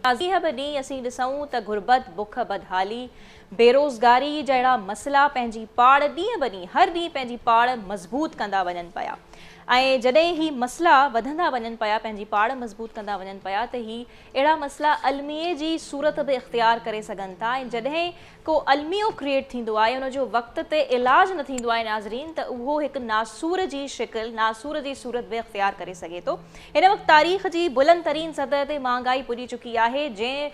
ॾींहं ब ॾींहुं असीं ॾिसूं त गुरबत, बुख, बदहाली, बेरोज़गारी जहिड़ा मसइला पंहिंजी पाड़ ॾींहं ब ॾींहुं हर ॾींहुं पंहिंजी पाड़ मज़बूत कंदा वञनि पिया। ऐं जॾहिं ही मसइला वधंदा वञनि पिया, पंहिंजी पाड़ मज़बूत कंदा वञनि पिया, त ही अहिड़ा मसइला अलमीअ जी सूरत बि इख़्तियार करे सघनि था। ऐं जॾहिं को अलमियो क्रिएट थींदो आहे, उनजो वक़्त ते इलाज न थींदो आहे नाज़रीन, त उहो हिकु नासूर जी शिकिल, नासूर जी सूरत बि इख़्तियार करे सघे थो। हिन वक़्तु तारीख़ जी बुलंद तरीन सतह ते महांगाई पुॼी चुकी आहे, जंहिं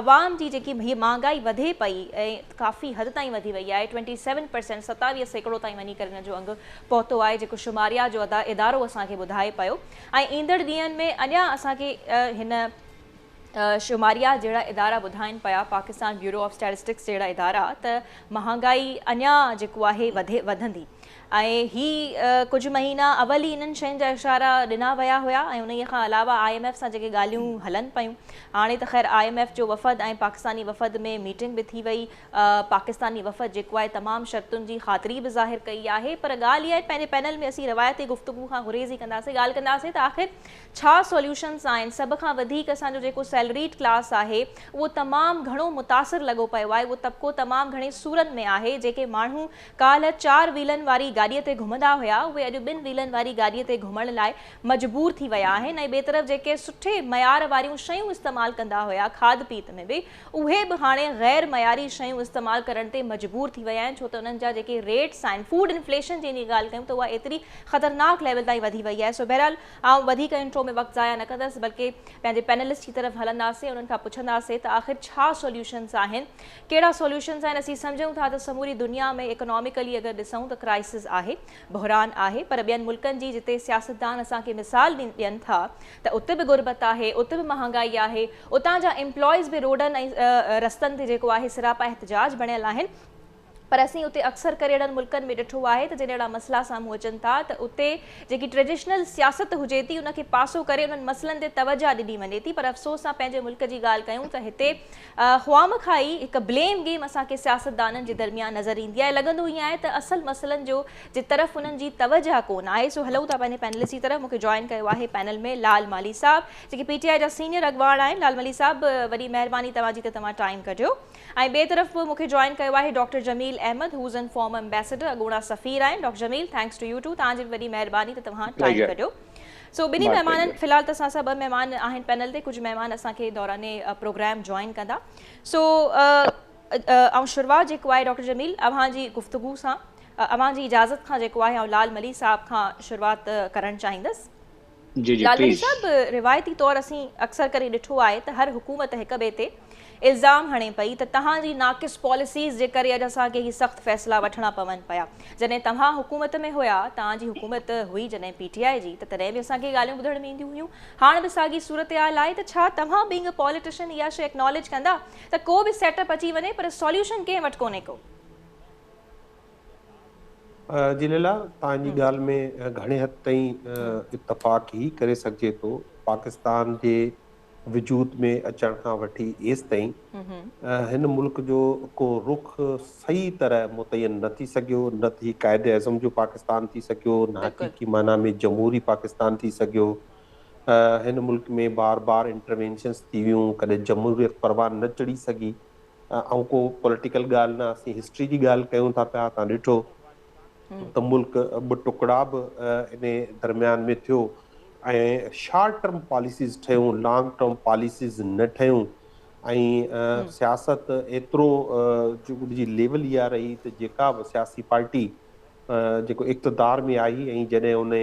अवाम जी जेकी हीअ महांगाई वधे पई ऐं काफ़ी हद ताईं वधी वई आहे। 27%, 27% ताईं वञी करे हिन जो अंगु पहुतो आहे, जेको शुमारिया जो इदारो असांखे ॿुधाए पियो। ऐं ईंदड़ ॾींहंनि में अञा असांखे हिन शुमारिया जहिड़ा इदारा ॿुधाइनि पिया, पाकिस्तान ब्यूरो ऑफ स्टैटिस्टिक्स जहिड़ा इदारा, त महांगाई अञा जेको आहे वधंदी। ऐं ही कुझु महीना अवल ई इन्हनि शयुनि जा इशारा ॾिना विया हुआ ऐं उन खां अलावा IMF सां जेके ॻाल्हियूं हलनि पियूं। हाणे त ख़ैर IMF जो वफ़द ऐं पाकिस्तानी वफ़द में मीटिंग बि थी वई। पाकिस्तानी वफ़द जेको आहे तमामु शर्तुनि जी ख़ातिरी बि ज़ाहिर कई आहे। पर ॻाल्हि इहा आहे, पंहिंजे पैनल में असीं रवायती गुफ़्तगू खां गुरेज़ ई कंदासीं, ॻाल्हि कंदासीं त आख़िर छा सॉल्यूशन्स आहिनि। सभ खां वधीक असांजो जेको सैलरीड क्लास आहे उहो तमामु घणो मुतासिर लॻो पियो आहे। उहो तबिको तमामु घणे सूरनि में आहे। जेके माण्हू काल्ह 4 व्हीलनि वारी गाॾीअ ते घुमंदा हुआ, उहे अॼु 2 व्हीलनि वारी गाॾीअ ते घुमण लाइ मजबूर थी विया आहिनि। ऐं ॿिए तरफ़ जेके सुठे मयार वारियूं शयूं इस्तेमालु कंदा हुआ खाद पीत में बि, उहे बि हाणे गैर मयारी शयूं इस्तेमालु करण ते मजबूर थी विया आहिनि। छो त उन्हनि जा जेके रेट्स आहिनि, फूड इन्फ्लेशन जी ॻाल्हि कयूं त उहा एतिरी ख़तरनाक लेवल ताईं वधी वई आहे। सो बहरहाल आउं वधीक इंट्रो में वक़्तु ज़ाया न कंदसि, बल्कि पंहिंजे पैनलिस्ट की तरफ़ हलंदासीं, उन्हनि खां पुछंदासीं त आख़िर छा सॉल्यूशन्स आहिनि, कहिड़ा सॉल्यूशन्स आहिनि। असीं सम्झूं था त समूरी दुनिया में इकोनॉमिकली अगरि ॾिसूं त क्राइसिस आहे, बहरान आहे। पर ॿियनि मुल्कनि जी जिते सियासतदान असांखे मिसाल ॾियनि था त उते बि गुरबत आहे, उते बि महांगाई आहे, उतां जा एम्प्लॉइज़ बि रोडनि ऐं रस्तनि ते जेको आहे सिरापा एहतजाज बणियल आहिनि। पर असीं उते अक्सर करे अहिड़नि मुल्कनि में ॾिठो आहे त जॾहिं अहिड़ा मसइला साम्हूं अचनि था त उते जेकी ट्रेडिशनल सियासत हुजे थी, उनखे पासो करे उन्हनि मसइलनि ते तवजा ॾिनी वञे थी। पर अफ़सोस सां पंहिंजे मुल्क जी ॻाल्हि कयूं त हिते ख़्वाम खाई हिकु ब्लेम गेम असांखे सियासतदाननि जे दरमियान नज़र ईंदी आहे। लॻंदो ईअं आहे त असल मसइलनि जो जे तरफ़ उन्हनि जी तवजा कोन आहे। सो हलूं था पंहिंजे पैनलिस्ट जी तरफ़। मूंखे जॉइन कयो आहे पैनल में लाल माली साहब, जेके PTI जा सीनियर अॻवान आहिनि। लाल माली साहब, वॾी महिरबानी तव्हांजी त तव्हां टाइम कढियो। ऐं ॿिए तरफ़ मूंखे जॉइन कयो आहे doctor Jameel Ahmed, who's an former ambassador, अॻूणा सफ़ीर आहिनि। Doctor Jameel, thanks to you too, तव्हांजी वॾी महिरबानी त तव्हां टाइम कढियो। सो ॿिन्ही महिमाननि, फ़िलहाल त असां सां 2 महिमान आहिनि पैनल ते, कुझु महिमान असांखे दौराने प्रोग्राम जॉइन कंदा। सो ऐं शुरूआत जेको आहे डॉक्टर जमील अव्हांजी गुफ़्तगू सां, अव्हांजी इजाज़त खां जेको आहे लाल मली साहब खां शुरूआत करणु चाहींदसि। लाल मली साहब, रिवायती तौरु असीं अक्सर करे ॾिठो आहे त हर हुकूमत हिक ॿिए ते इल्ज़ाम हणे पई त तव्हांजी नाक़िस पॉलिसीज़ जे करे अॼु असांखे ही सख़्तु फ़ैसिला वठणा पवनि पिया। जॾहिं तव्हां हुकूमत में हुआ, तव्हांजी हुकूमत हुई जॾहिं PTI जी, त तॾहिं बि असांखे ॻाल्हियूं ॿुधण में ईंदियूं हुयूं। हाणे बि साॻी सूरत हाल आहे, त छा तव्हां बीइंग अ पॉलिटिशियन इहा शइ एक्नॉलेज कंदा त को बि सेटअप अची वञे पर सॉल्यूशन कंहिं वटि कोन्हे को? जी लीला, तव्हांजी ॻाल्हि में घणे हद ताईं इतफ़ाक़ ई करे सघिजे थो। पाकिस्तान जे वजूद में अचण खां वठी एसि ताईं हिन मुल्क जो को रुख सही तरह मुतयन न थी सघियो, न थी क़ाइदे आज़म जो पाकिस्तान थी सघियो, न हक़ीक़ी माना में जमहूरी पाकिस्तान थी सघियो। हिन मुल्क में बार बार इंटरवेंशन्स थी वियूं, कॾहिं जमहूरियत परवान न चढ़ी सघी। ऐं को पॉलिटिकल ॻाल्हि न, असीं हिस्ट्री जी ॻाल्हि कयूं था पिया। तव्हां ॾिठो त मुल्क 2 टुकड़ा बि इन दरमियान में थियो ऐं शॉर्ट टर्म पॉलिसीज़ ठहियूं, लॉन्ग टर्म पॉलिसीज़ न ठहियूं। ऐं सियासत एतिरो जी लेवल इहा रही त जेका बि सियासी पार्टी जेको इक़्तिदार में आई ऐं जॾहिं उन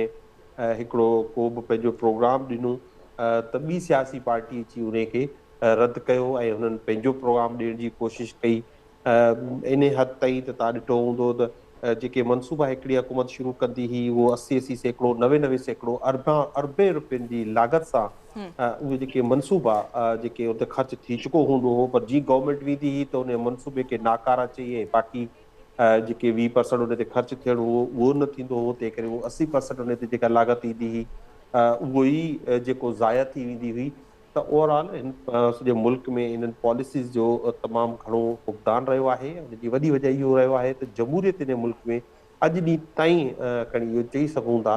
हिकिड़ो को बि पंहिंजो प्रोग्राम ॾिनो त ॿी सियासी पार्टी अची उन खे रद्द कयो ऐं हुननि पंहिंजो प्रोग्राम ॾियण जी कोशिशि कई। इन हद ताईं त तव्हां ॾिठो हूंदो त जेके मनसूबा हिकिड़ी हुकूमत शुरू कंदी हुई, उहो 80 सैकड़ो 90 सैकड़ो अरबे रुपयनि जी लागत सां उहे जेके मनसूबा जेके उते ख़र्च थी चुको हूंदो हो, पर जीअं गवर्नमेंट वेंदी हुई त उन मनसूबे खे नाकारा चई ऐं बाक़ी जेके 20% उन ते ख़र्च थियणो हो उहो न थींदो हो। तंहिं करे उहो 80% उन ते जेका लागत ईंदी हुई उहो ई जेको ज़ाया थी वेंदी हुई। त ओवरऑल हिन सॼे मुल्क में इन्हनि पॉलिसीज़ जो तमामु घणो फुक़दान रहियो आहे। हुनजी वॾी वजह इहो रहियो आहे त जमहूरियत इन मुल्क में अॼु ॾींहुं ताईं खणी इहो चई सघूं था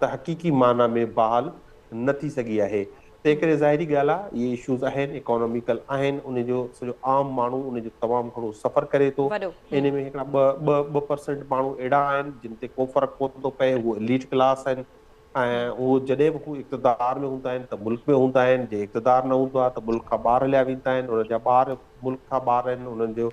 त हक़ीक़ी माना में बहाल न थी सघी आहे। तंहिं करे ज़ाहिरी ॻाल्हि आहे इहे इशूज़ आहिनि, इकोनॉमिकल आहिनि, उनजो सॼो आम माण्हू उनजो तमामु घणो सफ़र करे थो। वॾो इन में हिकिड़ा ॿ% माण्हू अहिड़ा आहिनि जिन ते को फ़र्क़ु कोन थो पए, उहे एलीट क्लास आहिनि ऐं उहो जॾहिं बि हू इक़्तिदार में हूंदा आहिनि त मुल्क में हूंदा आहिनि, जे इक़्तिदार न हूंदो आहे त मुल्क खां ॿाहिरि हलिया वेंदा आहिनि, उन्हनि जा ॿार मुल्क खां ॿाहिरि आहिनि, उन्हनि जो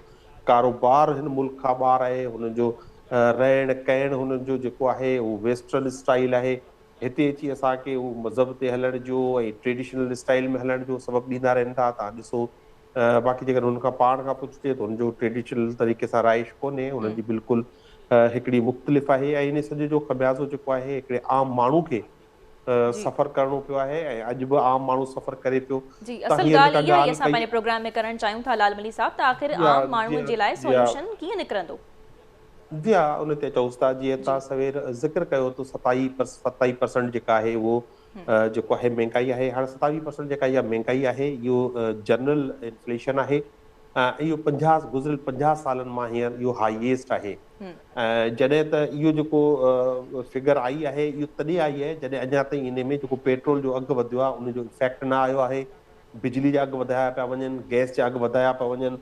कारोबार हिन मुल्क खां ॿाहिरि आहे, हुननि जो रहण कहण हुननि जो जेको आहे उहो वेस्टर्न स्टाइल आहे। हिते अची असांखे उहो मज़हब ते हलण जो ऐं ट्रेडिशनल स्टाइल में हलण जो सबक़ु ॾींदा रहनि था। तव्हां ॾिसो बाक़ी जेकर हुन खां पाण खां पुछिजे त हुनजो ट्रेडिशनल तरीक़े सां राइश कोन्हे, हुननि जी बिल्कुलु हिकिड़ी मुख़्तलिफ़ आहे ऐं इन सॼे जो ख़मियाज़ो जेको आहे हिकिड़े आम माण्हू खे सफ़र करणो पियो आहे ऐं अॼु बि आम माण्हू सफ़र करे पियो। जी, त असल हींअर ॻाल्हि जेका इहा ई ॻाल्हि असां कई पंहिंजे प्रोग्राम में करणु चाहियूं था लालमली साहब, त आख़िर या आम माण्हूअ जे लाइ या सॉल्यूशन कीअं निकिरंदो? जी हा, उन ते चऊं था जीअं तव्हां सवेर ज़िक्र कयो त 27% जेका आहे उहो जेको आहे महांगाई आहे। हाणे 27% जेका इहा महांगाई आहे इहो जनरल इन्फ्लेशन आहे ऐं इहो गुज़िरियल 50 सालनि मां हींअर इहो हाईएस्ट आहे। ऐं जॾहिं त इहो जेको फिगर आई आहे इहो तॾहिं आई आहे जॾहिं अञा ताईं इन में जेको पेट्रोल जो अघु वधियो आहे उनजो इफेक्ट न आयो आहे, बिजली जा अघु वधाया पिया वञनि, गैस जा अघु वधाया पिया वञनि,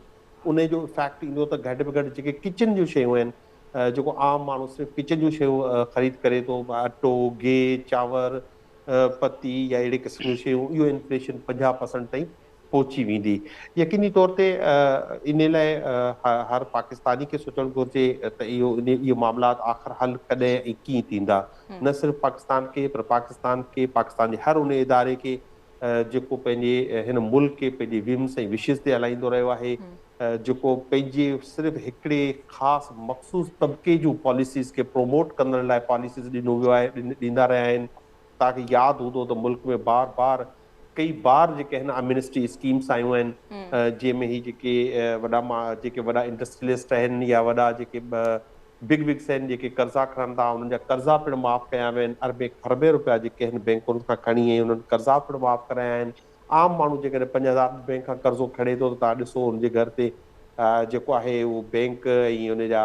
उन जो इफेक्ट ईंदो त घटि में घटि जेके किचन जूं शयूं आहिनि, जेको आम माण्हू सिर्फ़ु किचन जूं शयूं ख़रीद करे थो, अटो, गे, चांवर, पती या अहिड़े क़िस्म जूं शयूं, इहो इन्फ्लेशन 50% ताईं पहुची वेंदी। यकीनी तौर ते इन लाइ हर पाकिस्तानी खे सोचणु घुरिजे त इहो मामलात आख़िर हल कॾहिं ऐं कीअं थींदा, न सिर्फ़ु पाकिस्तान खे पर पाकिस्तान जे हर उन इदारे खे जेको पंहिंजे हिन मुल्क खे पंहिंजी विम्स ऐं विशिस ते हलाईंदो रहियो आहे, जेको पंहिंजे सिर्फ़ु हिकिड़े ख़ासि मख़सूस तबिके जूं पॉलिसीज़ खे प्रमोट करण लाइ पॉलिसीज़ ॾींदा रहिया आहिनि। तव्हांखे यादि हूंदो त मुल्क में बार कई बार जेके आहिनि एमिनिस्टी स्कीम्स आयूं आहिनि, जंहिंमें ही जेके वॾा इंडस्ट्रियलिस्ट आहिनि या वॾा जेके बिग्स आहिनि जेके कर्ज़ा खणनि था, उन्हनि जा कर्ज़ा पिणु माफ़ कया विया आहिनि। अरबे खरबे रुपया जेके आहिनि बैंकुनि खां खणी ऐं उन्हनि कर्ज़ा पिणु माफ़ कराया आहिनि। आम माण्हू जेकॾहिं 5000 बैंक खां कर्ज़ो खणे थो त तव्हां ॾिसो हुनजे घर ते जेको आहे उहो बैंक ऐं उनजा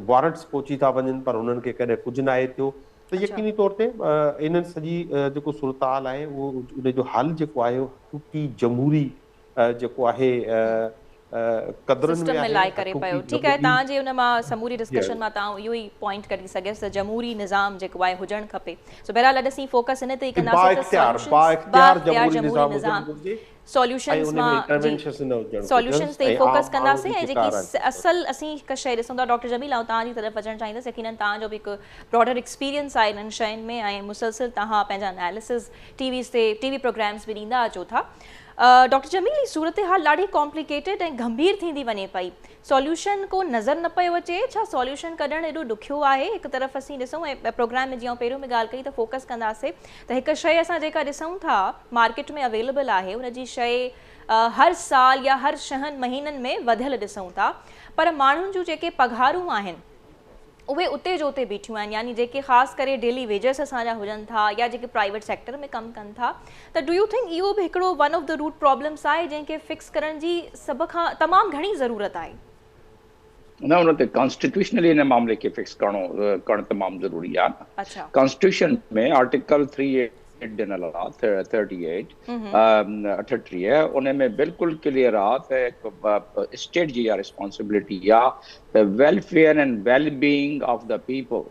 वारंट्स पहुची था वञनि पर हुननि खे कॾहिं कुझु न आहे थियो। त यकीनी तौर ते इन्हनि सॼी जेको सूरत-हाल आहे उहो उनजो हल जेको आहे हुकूकी जमहूरी जेको आहे क़दरुनि में आहे, हुकूकी ठीकु आहे। तव्हांजे हुन मां समूरी डिस्कशन मां तव्हां इहो ई पॉइंट कढी सघियसि त जमहूरी निज़ाम जेको आहे हुजणु खपे। सो बहरहाल अॼु असीं फोकस हिन ते ई कंदासीं त सॉल्यूशंस ते फोकस कंदासीं ऐं जेकी असल असीं हिकु शइ ॾिसूं था डॉक्टर जमील, ऐं तव्हांजी तरफ़ अचणु चाहींदसि, यकीनन तव्हांजो बि हिकु ब्रॉडर एक्सपीरियंस आहे इन्हनि शयुनि में ऐं मुसलसिल तव्हां पंहिंजा एनालिसिस टीवी प्रोग्राम्स बि ॾींदा अचो था। डॉक्टर जमील, ही सूरत हाल ॾाढी कॉम्प्लिकेटेड ऐं गंभीर थींदी वञे पई, सॉल्यूशन को नज़र न पियो अचे, छा सॉल्यूशन कढणु एॾो ॾुखियो आहे? हिकु तरफ़ असीं ॾिसूं ऐं प्रोग्राम में जीअं पहिरियों में ॻाल्हि कई त फोकस कंदासीं त हिकु शइ असां जेका ॾिसूं था मार्केट में अवेलेबल आहे उनजी शइ हर साल या हर 6 महीननि में वधियल ॾिसूं था, पर माण्हुनि जूं जेके पघारूं आहिनि उहे उते जो उते बीठियूं आहिनि, यानी जेके ख़ासि करे डेली वेजेस असांजा हुजनि था या जेके प्राइवेट सेक्टर में कमु कनि था। त डू यू थिंक इहो बि हिकिड़ो one of the root problems आहे जंहिंखे फिक्स करण जी सभ खां तमामु घणी ज़रूरत आहे? न, उन ते कॉन्स्टिट्यूशनली इन मामले खे फिक्स करणु तमामु ज़रूरी आहे। अच्छा, कॉन्स्टिट्यूशन में आर्टिकल 38 ॾिनल आहे, 38 उन में बिल्कुलु क्लियर आहे त स्टेट जी इहा रिस्पॉन्सिबिलिटी आहे त welfare and well being of the people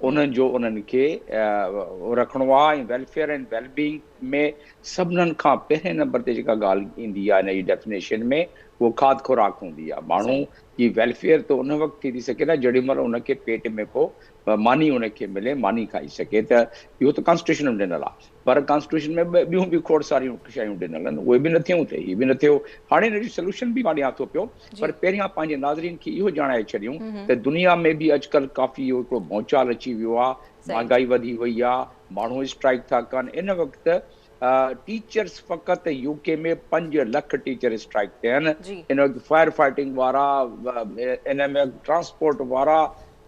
उन्हनि खे रखिणो आहे। ऐं वेलफेयर एंड वेल बीइंग में सभिनीनि खां पहिरें नंबर ते जेका ॻाल्हि ईंदी आहे हिन जी डेफिनेशन में उहो खाद खुराक हूंदी आहे। माण्हू जी वेलफेयर त उन वक़्तु थी सघे न जेॾी महिल उनखे पेट में को मानी उनखे मिले, मानी खाई सघे। त इहो त कॉन्स्टिट्यूशन में ॾिनल आहे, पर कॉन्स्टिट्यूशन में ॿियूं बि खोड़ सारियूं शयूं ॾिनल आहिनि, उहे बि न थियूं थिए, हीअ बि न थियो। हाणे हिन जो सोल्यूशन बि मां ॾियां थो पियो, पर पहिरियां पंहिंजे नाज़रीन खे इहो ॼाणाए छॾियूं त दुनिया में बि अॼुकल्ह काफ़ी इहो हिकिड़ो भौचाल अची वियो आहे, महांगाई वधी वई आहे, माण्हू स्ट्राइक था कनि। इन वक़्तु टीचर्स फ़क़ति यूके में 5 लख टीचर स्ट्राइक थिया आहिनि। इन वक़्तु फायर फाइटिंग वारा, इन में ट्रांसपोर्ट वारा,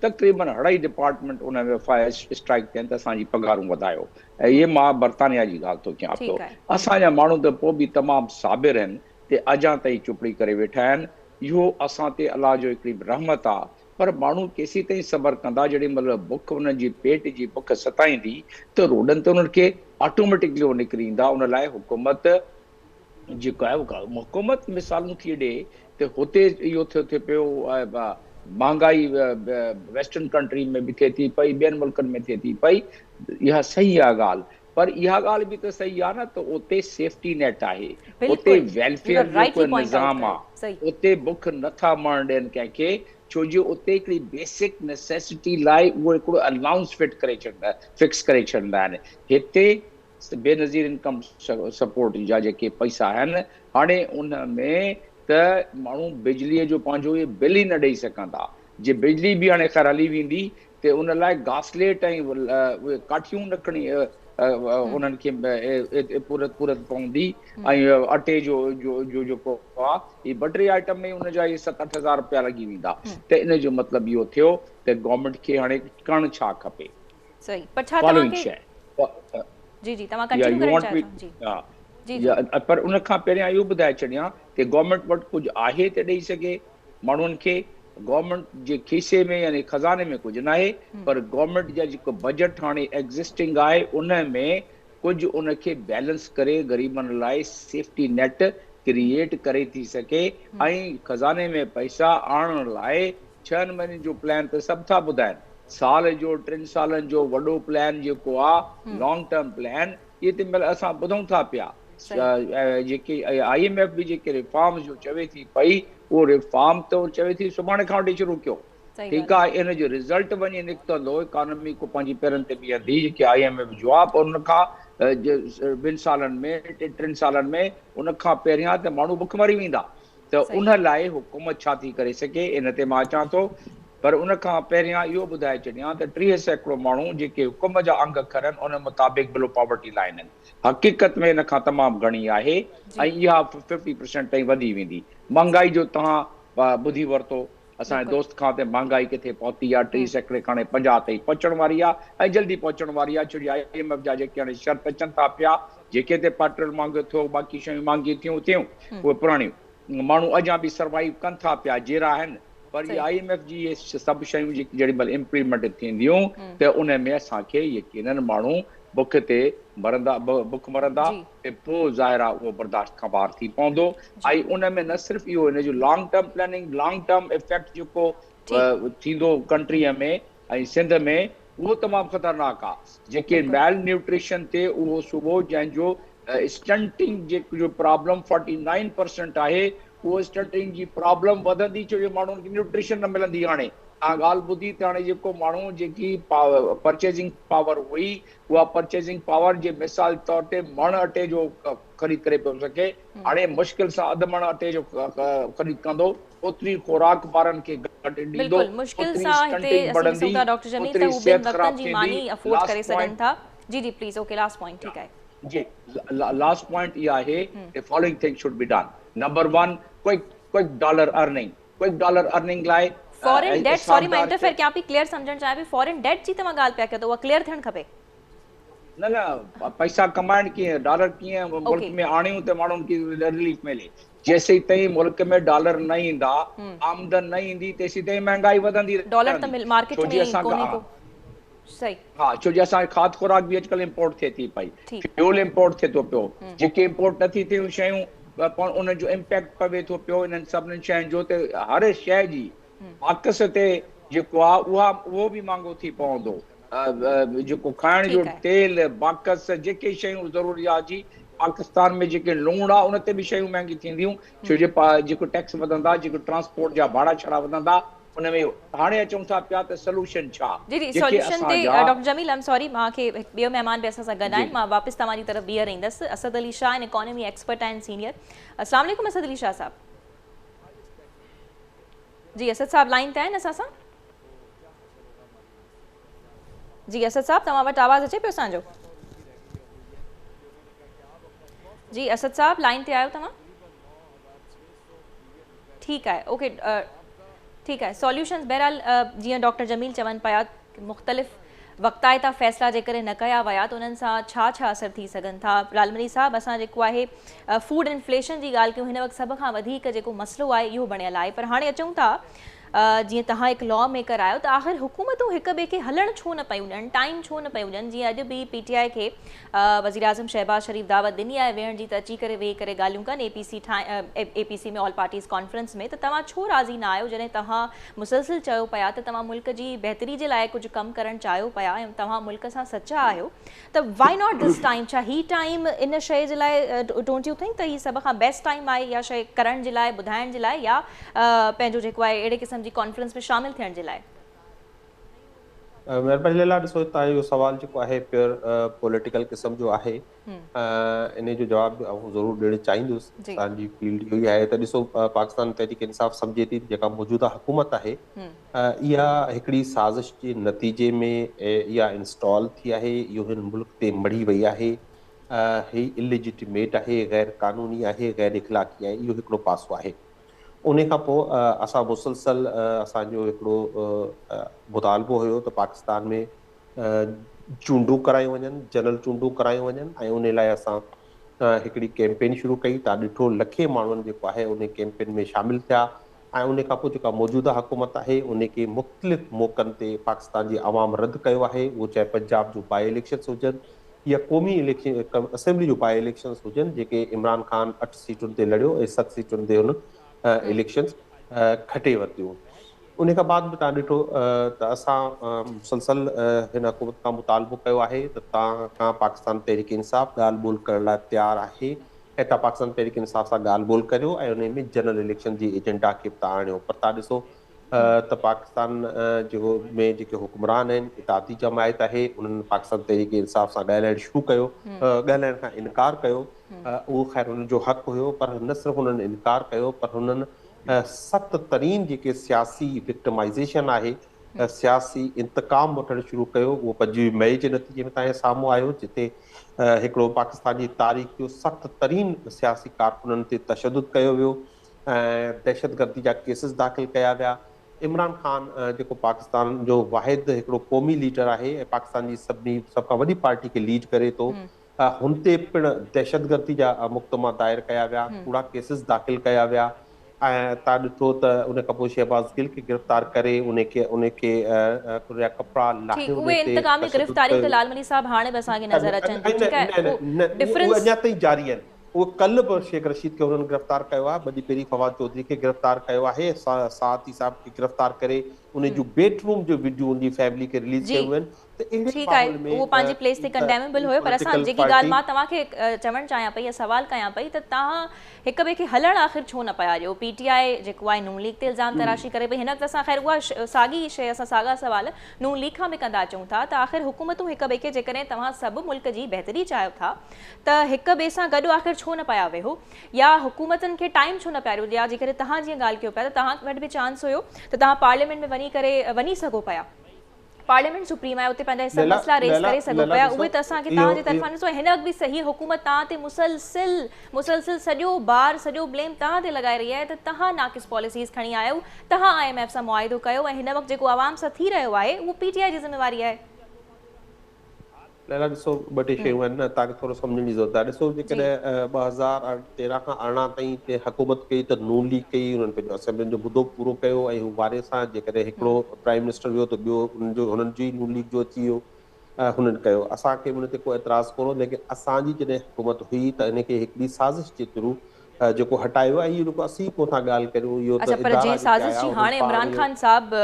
तक़रीबन 2.5 डिपार्टमेंट उन में फायर स्ट्राइक थियनि त असांजी पघारूं वधायो। ऐं इहे मां बर्तानिया जी ॻाल्हि थो कयां पियो। असांजा माण्हू त पोइ बि तमामु साबिर आहिनि ते अञा ताईं चुपड़ी करे वेठा आहिनि। इहो असां ते अलाह जो हिकिड़ी रहमत आहे पर माण्हू केसीं ताईं सबर कंदा जेॾी महिल बुख उन्हनि जी पेट जी बुख सताईंदी त रोडनि ते उन्हनि खे ऑटोमेटिकली उहो निकिरी ईंदा। उन लाइ हुकूमत जेको आहे हुकूमत मिसालूं थी ॾे त हुते इहो थिए पियो महांगाई वेस्टर्न कंट्री में बि थिए थी पई, ॿियनि मुल्कनि में थिए थी पई, इहा सही आहे ॻाल्हि। पर इहा ॻाल्हि बि त सही आहे न त उते सेफ्टी नेट आहे, उते वेलफेयर जो कोई निज़ाम आहे, उते बुख नथा मरण ॾियनि कंहिंखे, छो जो उते हिकिड़ी बेसिक नेसेसिटी लाइ उहो हिकिड़ो अलाउंस फिक्स करे छॾींदा आहिनि। हिते बेनज़ीर इनकम सपोर्ट जा जेके पैसा आहिनि, हाणे उन में त माण्हू बिजलीअ जो पंहिंजो इहे बिल ई न ॾेई सघंदा। जे बिजली बि हाणे ख़ैर हली वेंदी त उन लाइ घासलेट ऐं उहे काठियूं न खणी उन्हनि खे पूरत पवंदी। ऐं अटे जो जेको आहे हीअ ॿ टे आइटम में उन जा इहे 7-8 हज़ार रुपया लॻी वेंदा। त इन जो मतिलबु इहो थियो त गवर्नमेंट खे हाणे करणु छा खपे। सही, पर छा तव्हांखे जी जी तव्हां कंटिन्यू करणु चाहियो था? पर उन खां पहिरियां इहो ॿुधाए छॾियां कि गवर्नमेंट वटि कुझु आहे त ॾेई सघे माण्हुनि खे। गवर्नमेंट जे खीसे में यानी खज़ाने में कुझु न आहे, पर गवर्नमेंट जा जेको बजट हाणे एग्ज़िस्टिंग आहे उन में कुझु उनखे बैलेंस करे ग़रीबनि लाइ सेफ्टी नेट क्रिएट करे थी सघे। ऐं खज़ाने में पैसा आणण लाइ 6 महीननि जो प्लान त सभु था ॿुधाइनि, साल जो 3 सालनि जो वॾो प्लान जेको आहे लॉन्ग टर्म प्लान, इहे त महिल असां ॿुधूं था पिया। जेके IMF बि जेके रिफॉर्म्स जो चवे थी पई, उहो रिफॉर्म त चवे थी सुभाणे खां वठी शुरू कयो, ठीकु आहे। इन जो रिज़ल्ट वञी निकिरंदो, इकोनॉमी को पंहिंजी पेरनि ते बीहंदी जेके IMF जो आहे। पर उन खां 2 सालनि में 3 सालनि में उन खां पहिरियां त माण्हू बुख मरी वेंदा। त उन लाइ हुकूमत छा थी करे सघे, इन ते मां अचां थो। पर उन खां पहिरियां इहो ॿुधाए छॾियां त 30% माण्हू जेके हुकूम जा अंग खरनि उन मुताबिक़ बिलो पॉवर्टी लाइन आहिनि। हक़ीक़त में इन खां तमामु घणी आहे ऐं इहा 50% ताईं वधी वेंदी। महांगाई जो तव्हां ॿुधी वरितो, असांजे दोस्त खां त महांगाई किथे पहुती आहे, 30% खां 50 ताईं पहुचण वारी आहे ऐं जल्दी पहुचण वारी आहे। छो जो IMF जा जेके हाणे शर्त अचनि था पिया, जेके ते पेट्रोल महांगो थियो, बाक़ी शयूं महांगियूं थियूं, उहे पुराणियूं माण्हू अञा बि सर्वाइव कनि था पिया, जहिड़ा आहिनि। पर इहे IMF जी इहे सभु शयूं जेॾी महिल इम्प्लीमेंट थींदियूं त उन में असांखे यकीनन माण्हू बुख ते बुख मरंदा ऐं पोइ ज़ाहिर आहे उहो बर्दाश्त खां ॿाहिरि थी पवंदो। ऐं उन में न सिर्फ़ु इहो, इन जो long term planning, long term effect जेको थींदो कंट्रीअ में ऐं सिंध में, उहो तमामु ख़तरनाक आहे। जेके मेल न्यूट्रिशन ते उहो सुबुह जंहिंजो स्टंटिंग जो प्रॉब्लम 49% आहे, उहो स्टंटिंग जी प्रॉब्लम वधंदी छो जो माण्हुनि खे न्यूट्रिशन न मिलंदी। हाणे तव्हां ॻाल्हि ॿुधी त हाणे जेको माण्हू जेकी परचेजिंग पावर हुई, उहा परचेजिंग पावर जे मिसाल तौर ते मण अटे जो ख़रीद करे पियो सघे, हाणे मुश्किल सां अधु मण अटे जो ख़रीद कंदो, ओतिरी खुराक ॿारनि खे घटि ॾींदो, मुश्किल सां हिते असीं ॾिसूं था डॉक्टर जमील त हू ॿिनि वक़्तनि जी मानी अफोर्ड करे सघनि था। जी जी प्लीज़, ओके, लास्ट पॉइंट, ठीकु आहे जी। लास्ट पॉइंट इहा आहे कि following thing should be done. Number 1, quick dollar earning लाइ फॉरेन डेट, सॉरी मां इंटरफेयर कयां पई, क्लियर सम्झण चाहियां पई, फॉरेन डेट जी तव्हां ॻाल्हि पिया कयो त उहा क्लियर थियणु खपे। न पैसा कमाइण कीअं, डॉलर कीअं मुल्क में आणियूं त माण्हुनि खे रिलीफ मिले। जेसीं ताईं मुल्क में डॉलर न ईंदा, आमदन न ईंदी, तेसीं ताईं महांगाई वधंदी। डॉलर त मार्केट में कोन्हे को। सही, हा, छो जो असांखे खाद्य खुराक बि अॼुकल्ह इम्पोर्ट थिए थी पई, फ्यूल इम्पोर्ट थिए थो पियो, जेके इम्पोर्ट नथी थियूं शयूं उन जो इम्पैक्ट पवे थो पियो इन्हनि सभिनीनि शयुनि जो। त हर शइ जी बाकस ते जेको आहे उहो बि महांगो थी पवंदो। जेको खाइण जो तेल, बाकस, जेके शयूं ज़रूरियात जी, पाकिस्तान में जेके लूण आहे उन ते बि शयूं महांगी थींदियूं छो जो जेको टैक्स वधंदा, जेको ट्रांसपोर्ट जा भाड़ा छड़ा वधंदा, उन में हाणे अचूं था पिया त सोल्यूशन छा। जी जी, सोल्यूशन ते doctor Jamil, I am sorry, मूंखे ॿियो महिमान बि असां सां गॾु आहिनि, मां वापसि तव्हांजी तरफ़ बीहर ईंदसि। Asad Ali Shah in economy expert आहिनि सीनियर। अस्सलाम वालेकुम असद अली शाह साहब। जी असद साहब लाइन ते आहिनि असां सां? जी असद साहब, तव्हां वटि आवाज़ अचे पियो असांजो? जी असद साहब, लाइन ते आहियो तव्हां? ठीकु आहे, ओके, ठीकु आहे। सॉल्यूशन्स बहरहाल जीअं डॉक्टर जमील चवनि पिया, मुख़्तलिफ़ वक़्ताइता फ़ैसिला जेकॾहिं न कया विया त उन्हनि सां छा असर थी सघनि था। लालमनी साहब, असां जेको आहे फूड इन्फ्लेशन जी ॻाल्हि कयूं, हिन वक़्तु सभ खां वधीक जेको मसइलो आहे इहो बणियल आहे। पर हाणे अचूं था जीअं तव्हां हिकु लॉ मेकर आहियो त आख़िर हुकूमतूं हिक ॿिए खे हलणु छो न पियूं ॾियनि, टाइम छो न पियूं ॾियनि? जीअं अॼु बि PTI खे वज़ीर आज़म शहबाज शरीफ़ दावत ॾिनी आहे वेहण जी, त अची करे वेही करे ॻाल्हियूं कनि APC में ऑल पार्टीज़ कॉन्फ्रेंस में। त तव्हां छो राज़ी न आहियो जॾहिं तव्हां मुसलसिल चयो पिया त तव्हां मुल्क जी बहितरी जे लाइ कुझु कमु करणु चाहियो पिया ऐं तव्हां मुल्क सां सचा आहियो, त वाई नॉट दिस टाइम? छा ही टाइम इन शइ जे लाइ डोंट यू थिंक त ही सभ खां बेस्ट टाइम आहे या शइ करण जे लाइ, ॿुधाइण जे लाइ, या पंहिंजो जेको आहे अहिड़े क़िस्म जी कॉन्फ्रेंस में शामिल थियण जे लाइ? महिरबानी लाला, ॾिसो तव्हां जो सुवाल जेको आहे प्योर पॉलिटिकल क़िस्म जो आहे, इन जो जवाब आउं ज़रूरु ॾियणु चाहींदुसि। असांजी फील्ड इहो ई आहे त ॾिसो, पाकिस्तान तहरीक इंसाफ़ सम्झे थी जेका मौजूदा हुकूमत आहे इहा हिकिड़ी साज़िश जे नतीजे में इहा इंस्टॉल थी आहे। इहो हिन मुल्क ते मढ़ी वई आहे, ही इलिजिटिमेट आहे, गैर क़ानूनी आहे, गैर इख़लाक़ी आहे। इहो हिकिड़ो पासो आहे। उन खां पोइ असां मुसलसल असांजो हिकिड़ो मुतालबो हुयो त पाकिस्तान में चूंडूं करायूं वञनि, जनरल चूंडूं करायूं वञनि, ऐं उन लाइ असां हिकिड़ी कैंपेन शुरू कई। तव्हां ॾिठो लखे माण्हुनि जेको आहे उन कैंपेन में शामिल थिया, ऐं उन खां पोइ जेका मौजूदा हुकूमत आहे उन खे मुख़्तलिफ़ मौक़नि ते पाकिस्तान जी अवाम रद्द कयो आहे। उहो चाहे पंजाब जो बाई इलेक्शन्स हुजनि या क़ौमी इलेक्शन असेंबली जो बाई इलेक्शन्स हुजनि, जेके इमरान ख़ान 8 सीटुनि ते लड़ियो ऐं 7 सीटुनि ते हुन इलेक्शन्स खटे वरितियूं। उन खां बाद बि तव्हां ॾिठो त असां मुसलसल हिन हुकूमत खां मुतालबो कयो आहे त तव्हां खां पाकिस्तान तहरीक इंसाफ़ ॻाल्हि ॿोल करण लाइ तयारु आहे, ऐं तव्हां पाकिस्तान तहरीक इंसाफ़ सां ॻाल्हि ॿोल करियो ऐं उन में जनरल इलेक्शन जी एजेंडा खे बि तव्हां आणियो। पर तव्हां ॾिसो त पाकिस्तान जेको में जेके हुक्मरान आहिनि, इताती जमायत आहे, उन्हनि पाकिस्तान तहरीक इंसाफ़ सां ॻाल्हाइणु शुरू कयो, ॻाल्हाइण खां इनकार कयो। उहो ख़ैर हुननि जो हक़ हुयो, पर न सिर्फ़ु हुननि इनकार कयो, पर हुननि सख़्त तरीन जेके सियासी विक्टिमाइज़ेशन आहे, सियासी इंतकाम वठणु शुरू कयो। उहो 25 मई जे नतीजे में तव्हांजे साम्हूं आयो, जिते हिकिड़ो पाकिस्तान जी तारीख़ जो सख़्त तरीन सियासी कारकुननि ते तशद्दुद कयो वियो ऐं दहशतगर्दी जा केसिस दाख़िल कया विया। इमरान ख़ान जेको पाकिस्तान जो वाहिद हिकिड़ो क़ौमी लीडर आहे ऐं पाकिस्तान जी सभ खां वॾी पार्टी खे लीड करे थो, हुन ते पिणु दहशतगर्दी जा मुक़दमा दायर कया विया, कूड़ा केसिस दाख़िल कया विया। ऐं तव्हां ॾिठो त उन खां पोइ शहबाज़ गिल खे गिरफ़्तार करे उनखे कपिड़ा लाहे इंतकामी गिरफ़्तारियूं त लालमनी साहब हाणे बि असांखे नज़र अचनि थियूं, ठीकु आहे, उहे अञा ताईं जारी आहिनि। उहो कल्ह बि शेख रशीद खे हुननि गिरफ़्तार कयो आहे, बॾी पहिरीं फवाद चौधरी खे गिरफ़्तार कयो आहे, साथी साहब खे गिरफ़्तार करे उन जूं बेडरूम जो वीडियो उनजी फैमिली खे रिलीज़ कयूं आहिनि। ठीकु आहे, उहो पंहिंजी प्लेस ते कंडेमेबल हुयो, पर असां जेकी ॻाल्हि मां तव्हांखे चवणु चाहियां पई या सवाल कयां पई त तव्हां हिक ॿिए खे हलणु आख़िर छो न पिया ॾियो? PTI जेको आहे नून लीग ते इल्ज़ाम तराशी करे पई, हिन वक़्तु असां ख़ैर उहा साॻी शइ, असां साॻा सवाल नून लीग खां बि कंदा अचूं था त आख़िर हुकूमतूं हिक ॿिए खे जेकॾहिं तव्हां सभु मुल्क जी बहितरी चाहियो था त हिक ॿिए सां गॾु आख़िर छो न पिया वेहो, या हुकूमतनि खे टाइम छो न पिया ॾियो? या जेकॾहिं तव्हां जीअं ॻाल्हि कयो पिया त तव्हां वटि बि चांस हुयो त तव्हां पार्लियामेंट में वञी सघो पिया, पार्लियामेंट सुप्रीम आहे, उते पंहिंजा सभु मसला रेज़ करे सघो पिया। उहे त असांखे तव्हांजे तरफ़ां ॾिसो, हिन वक़्तु बि सही हुकूमत तव्हां ते मुसलसिल सॼो बार सॼो ब्लेम तव्हां ते लॻाए रही आहे त तव्हां नाक़िस पॉलिसीज़ खणी आया आहियो, तव्हां IMF सां मुआहिदो कयो, ऐं हिन वक़्तु जेको आवाम सां थी रहियो आहे उहो PTI जी ज़िम्मेवारी आहे। लैला ॾिसो, ॿ टे शयूं आहिनि न, तव्हांखे थोरो सम्झण जी ज़रूरत आहे। ॾिसो, जेकॾहिं 2013 खां 2018 ताईं हुकूमत कई त नून लीग कई, हुननि पंहिंजो असेंबलियुनि जो मुदो पूरो कयो, ऐं हू वारे सां जेकॾहिं हिकिड़ो प्राइम मिनिस्टर वियो त ॿियो हुननि जो ई नून लीग जो अची वियो, हुननि कयो। असांखे हुन ते को एतिराज़ कोन्हो, लेकिन असांजी जॾहिं हुकूमत हुई त इनखे हिकिड़ी साज़िश जे थ्रू जेको हटायो आहे, इहो असीं कोन्ह था ॻाल्हि करियूं, इहो त पर जे साज़िश जी हाणे इमरान ख़ान साहब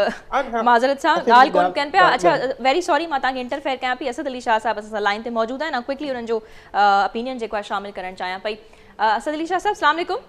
माज़रत सां ॻाल्हि कोन कनि पिया। अच्छा, वेरी सॉरी, मां तव्हांखे इंटरफेयर कयां पई। असद अली शाह साहब असां सां लाइन ते मौजूदु आहिनि, क्विकली हुननि जो ओपिनियन जेको आहे शामिल करणु चाहियां पई। असद अली शाह साहब, अस्सलाम वालेकुम।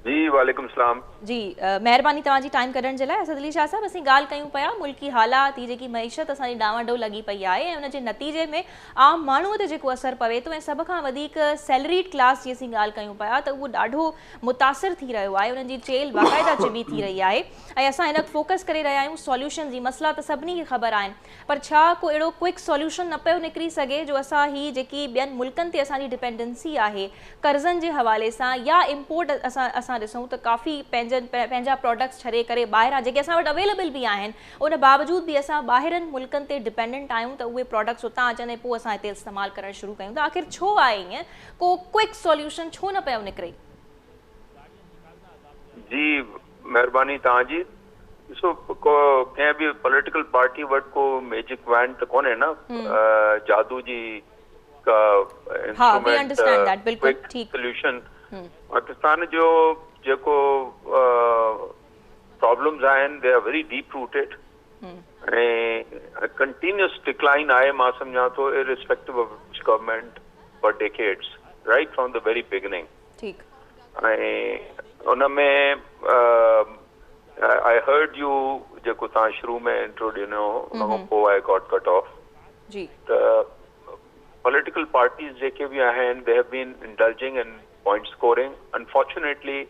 जी वालेकुम सलाम जी, महिरबानी तव्हांजी टाइम कढण जे लाइ। असद अली शाह साहब, असीं ॻाल्हि कयूं पिया मुल्की हालात, ही जेकी मईशत असांजी डावाडोल लॻी पई आहे ऐं उनजे नतीजे में आम माण्हूअ ते जेको असरु पवे थो, ऐं सभ खां वधीक सैलरीड क्लास जी असीं ॻाल्हि कयूं पिया त उहो ॾाढो मुतासिर थी रहियो आहे, उन्हनि जी चेल बाक़ाइदा चिबी थी रही आहे, ऐं असां हिन फोकस करे रहिया आहियूं सॉल्यूशन जी। मसला त सभिनी खे ख़बर आहिनि, पर छा को अहिड़ो क्विक सॉल्यूशन न पियो निकिरी सघे जो असां ही जेकी ॿियनि मुल्कनि ते असांजी डिपेंडेंसी आहे कर्ज़नि जे हवाले सां, या इम्पोर्ट असां ॾिसूं त काफ़ी पंहिंजा प्रोडक्ट्स छॾे करे ॿाहिरां जेके असां वटि अवेलेबल बि आहिनि, उन बावजूद बि असां ॿाहिरनि मुल्कनि ते डिपेंडेंट आहियूं, त उहे प्रोडक्ट्स उतां अचनि ऐं पोइ असां हिते इस्तेमालु करणु शुरू कयूं। त आख़िर छो आहे ईअं? को क्विक सॉल्यूशन छो न पियो निकिरे? जी महिरबानी तव्हांजी। ॾिसो कंहिं बि पॉलिटिकल पार्टी वटि को मैजिक वैंड त कोन्हे न, जादू जी का हाँ, we understand that, बिल्कुल ठीक। सोल्यूशन। पाकिस्तान जो जेको प्रॉब्लम्स आहिनि they R very deep rooted ऐं कंटिन्यूअस डिक्लाइन आहे, मां सम्झां थो, irrespective of government for decades, right from the very beginning. ठीक। ऐं उन में आई हर्ड यू जेको तव्हां शुरू में इंट्रो ॾिनो, उन खां पोइ आई गॉट कट ऑफ जी। त पॉलिटिकल पार्टीज जेके भी आहिनि they have been indulging in point scoring. Unfortunately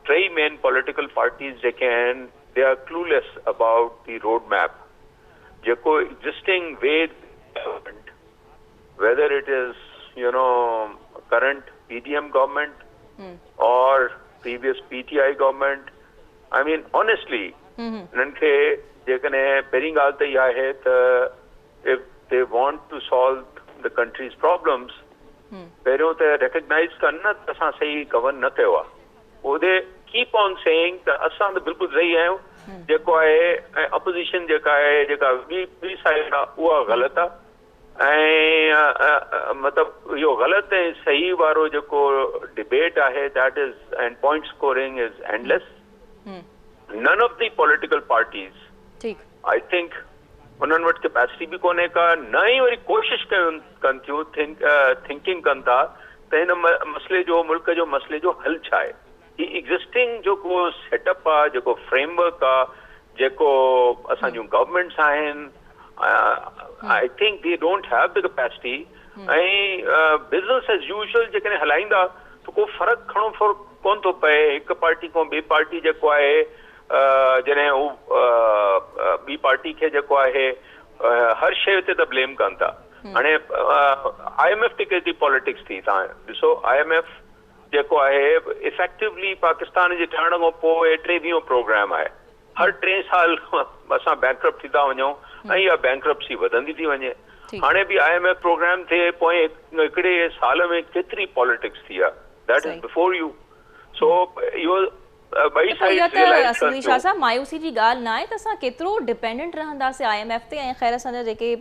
टई मेन पॉलिटिकल पार्टीज जेके आहिनि they are clueless about the road map जेको existing way, whether it is you know current PDM government और previous PTI government. I mean honestly इन्हनि खे जेकॾहिं पहिरीं ॻाल्हि त इहा आहे त if they want to solve the countries problems पहिरियों त रिकग्नाइज कनि न त असां सही गवर्न न कयो आहे। ओदे कीप ऑन सेइंग त असां त बिल्कुलु सही आहियूं, जेको आहे ऐं अपोजिशन जेका आहे, जेका ॿी साइड आहे, उहा ग़लति आहे। ऐं मतिलबु इहो ग़लति ऐं सही वारो जेको डिबेट आहे that is end point scoring is endless. None of the political parties I think उन्हनि वटि कैपेसिटी बि कोन्हे का, न ई वरी कोशिशि कनि थियूं, थिंकिंग कनि था त हिन मसइले जो, मुल्क जो मसइले जो हल छा आहे। ही एग्ज़िस्टिंग जेको सेटअप आहे, जेको फ्रेमवर्क आहे, जेको असांजूं गवर्नमेंट्स आहिनि, I think they don't have the capacity. ऐं बिज़नेस एज यूजुअल जेकॾहिं हलाईंदा त को फ़र्क़ु खणो कोन थो पए हिकु पार्टी खां ॿी पार्टी जेको आहे, जॾहिं हू ॿी पार्टी खे जेको आहे हर शइ ते त ब्लेम कनि था। हाणे IMF ते केतिरी पॉलिटिक्स थी, तव्हां ॾिसो IMF जेको आहे इफेक्टिवली पाकिस्तान जे ठहण खां पोइ 23 प्रोग्राम आहे। हर 3 साल असां बैंक्रप्ट थी था वञूं ऐं इहा बैंक्रप्सी वधंदी थी वञे। हाणे बि IMF प्रोग्राम थिए, पोइ हिकिड़े साल में केतिरी पॉलिटिक्स थी आहे, दैट इज बिफोर यू। सो इहो असली शाह साहब मायूसी जी ॻाल्हि न आहे त असां केतिरो डिपेंडेंट रहंदासीं IMF ते। ऐं ख़ैर असांजा जेके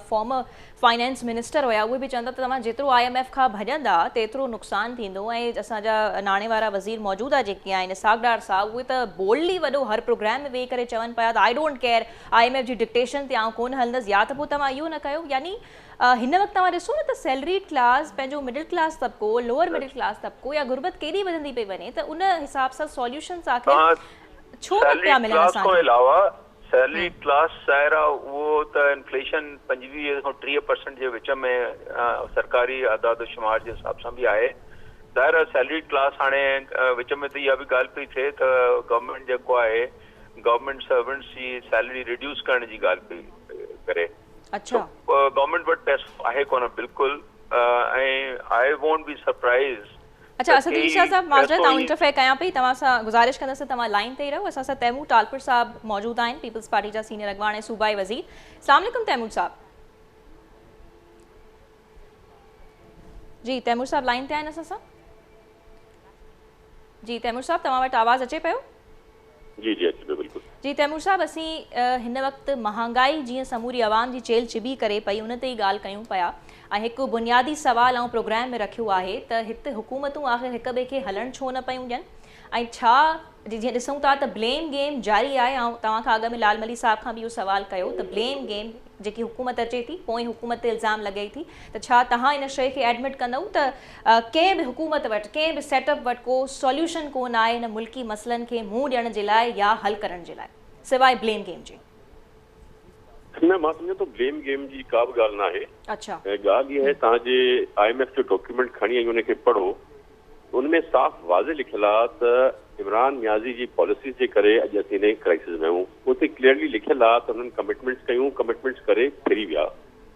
फॉर्मर फाइनेंस मिनिस्टर हुया उहे बि चवंदा त तव्हां जेतिरो IMF खां भॼंदा तेतिरो नुक़सानु थींदो। ऐं असांजा नाणे वारा वज़ीर मौजूदा जेके आहिनि सागडार साहब, उहे त बोल्डली वॾो हर प्रोग्राम में वेही करे चवनि पिया त आई डोंट केयर, IMF जी डिक्टेशन ते आउं कोन हलंदसि, या त पोइ तव्हां इहो न कयो। यानी हिन वक़्तु तव्हां ॾिसो न त सैलरीड क्लास, पंहिंजो मिडिल क्लास तबिको, लोअर मिडिल क्लास तबिको या गुरबत केॾी वधंदी पई वञे, त उन हिसाब सां सॉल्यूशंस आख़िर छो न पिया मिलनि असांखे। अलावा सैलरी क्लास ज़ाहिर आहे उहो त इन्फ्लेशन 25 खां 30% जे विच में सरकारी आदाद शुमार जे हिसाब सां बि आहे। ज़ाहिर आहे सैलरी क्लास हाणे विच में त इहा बि ॻाल्हि पई थिए त गवर्नमेंट जेको आहे गवर्नमेंट सर्वेंट्स जी सैलरी रिड्यूस करण जी ॻाल्हि पई करे। अच्छा, गवर्नमेंट वटि पैसो आहे कोन बिल्कुलु, ऐं आई वोंट बी सरप्राइज। अच्छा, असदुद्दीन शाह साहब माजरत आउं इंटरफेयर कयां पई, तव्हां सां गुज़ारिश कंदसि तव्हां लाइन ते ई रहो। असां सां तैमूर टालपुर साहब मौजूद आहिनि, पीपल्स पार्टी जा सीनियर अॻवान ऐं सूबाई वज़ीर। अस्सलाम वालेकुम तैमूर साहब। जी तैमूर साहब लाइन ते आहिनि असां सां। जी तैमूर साहब तव्हां वटि आवाज़ अचे पियो? जी जी अचे पियो बिल्कुलु। जी तैमूर साहब, असीं हिन वक़्तु महांगाई जीअं समूरी आवाम जी चेल चिबी करे पई उन ते ई ॻाल्हि कयूं पिया। ऐं हिकु बुनियादी सवाल ऐं प्रोग्राम में रखियो आहे त हिते हुकूमतूं आख़िर हिक ॿिए खे हलणु छो न पियूं ॾियनि, ऐं छा जीअं ॾिसूं था त ब्लेम गेम जारी आहे। ऐं तव्हां खां अॻु में लाल मली साहब खां बि इहो सवाल कयो त ब्लेम गेम जेकी हुकूमत अचे थी पोइ हुकूमत ते इल्ज़ाम लॻे थी, त छा तव्हां इन शइ खे एडमिट कंदव त कंहिं बि हुकूमत वटि, कंहिं बि सेटअप वटि को सॉल्यूशन कोन आहे हिन मुल्की मसइलनि खे मुंहुं ॾियण जे लाइ या हल करण जे लाइ, सिवाइ ब्लेम गेम जे? न, मां सम्झां थो ब्लेम गेम जी का बि ॻाल्हि न आहे। अच्छा, ॻाल्हि इहा आहे तव्हांजे IMF जो डॉक्यूमेंट खणी आई उनखे पढ़ो, उनमें साफ़ वाज़े लिखियलु आहे त इमरान नियाज़ी जी पॉलिसीज़ जे करे अॼु असीं हिन क्राइसिस में आहियूं। उते क्लियरली लिखियलु आहे त उन्हनि कमिटमेंट्स कयूं, कमिटमेंट्स करे फिरी विया,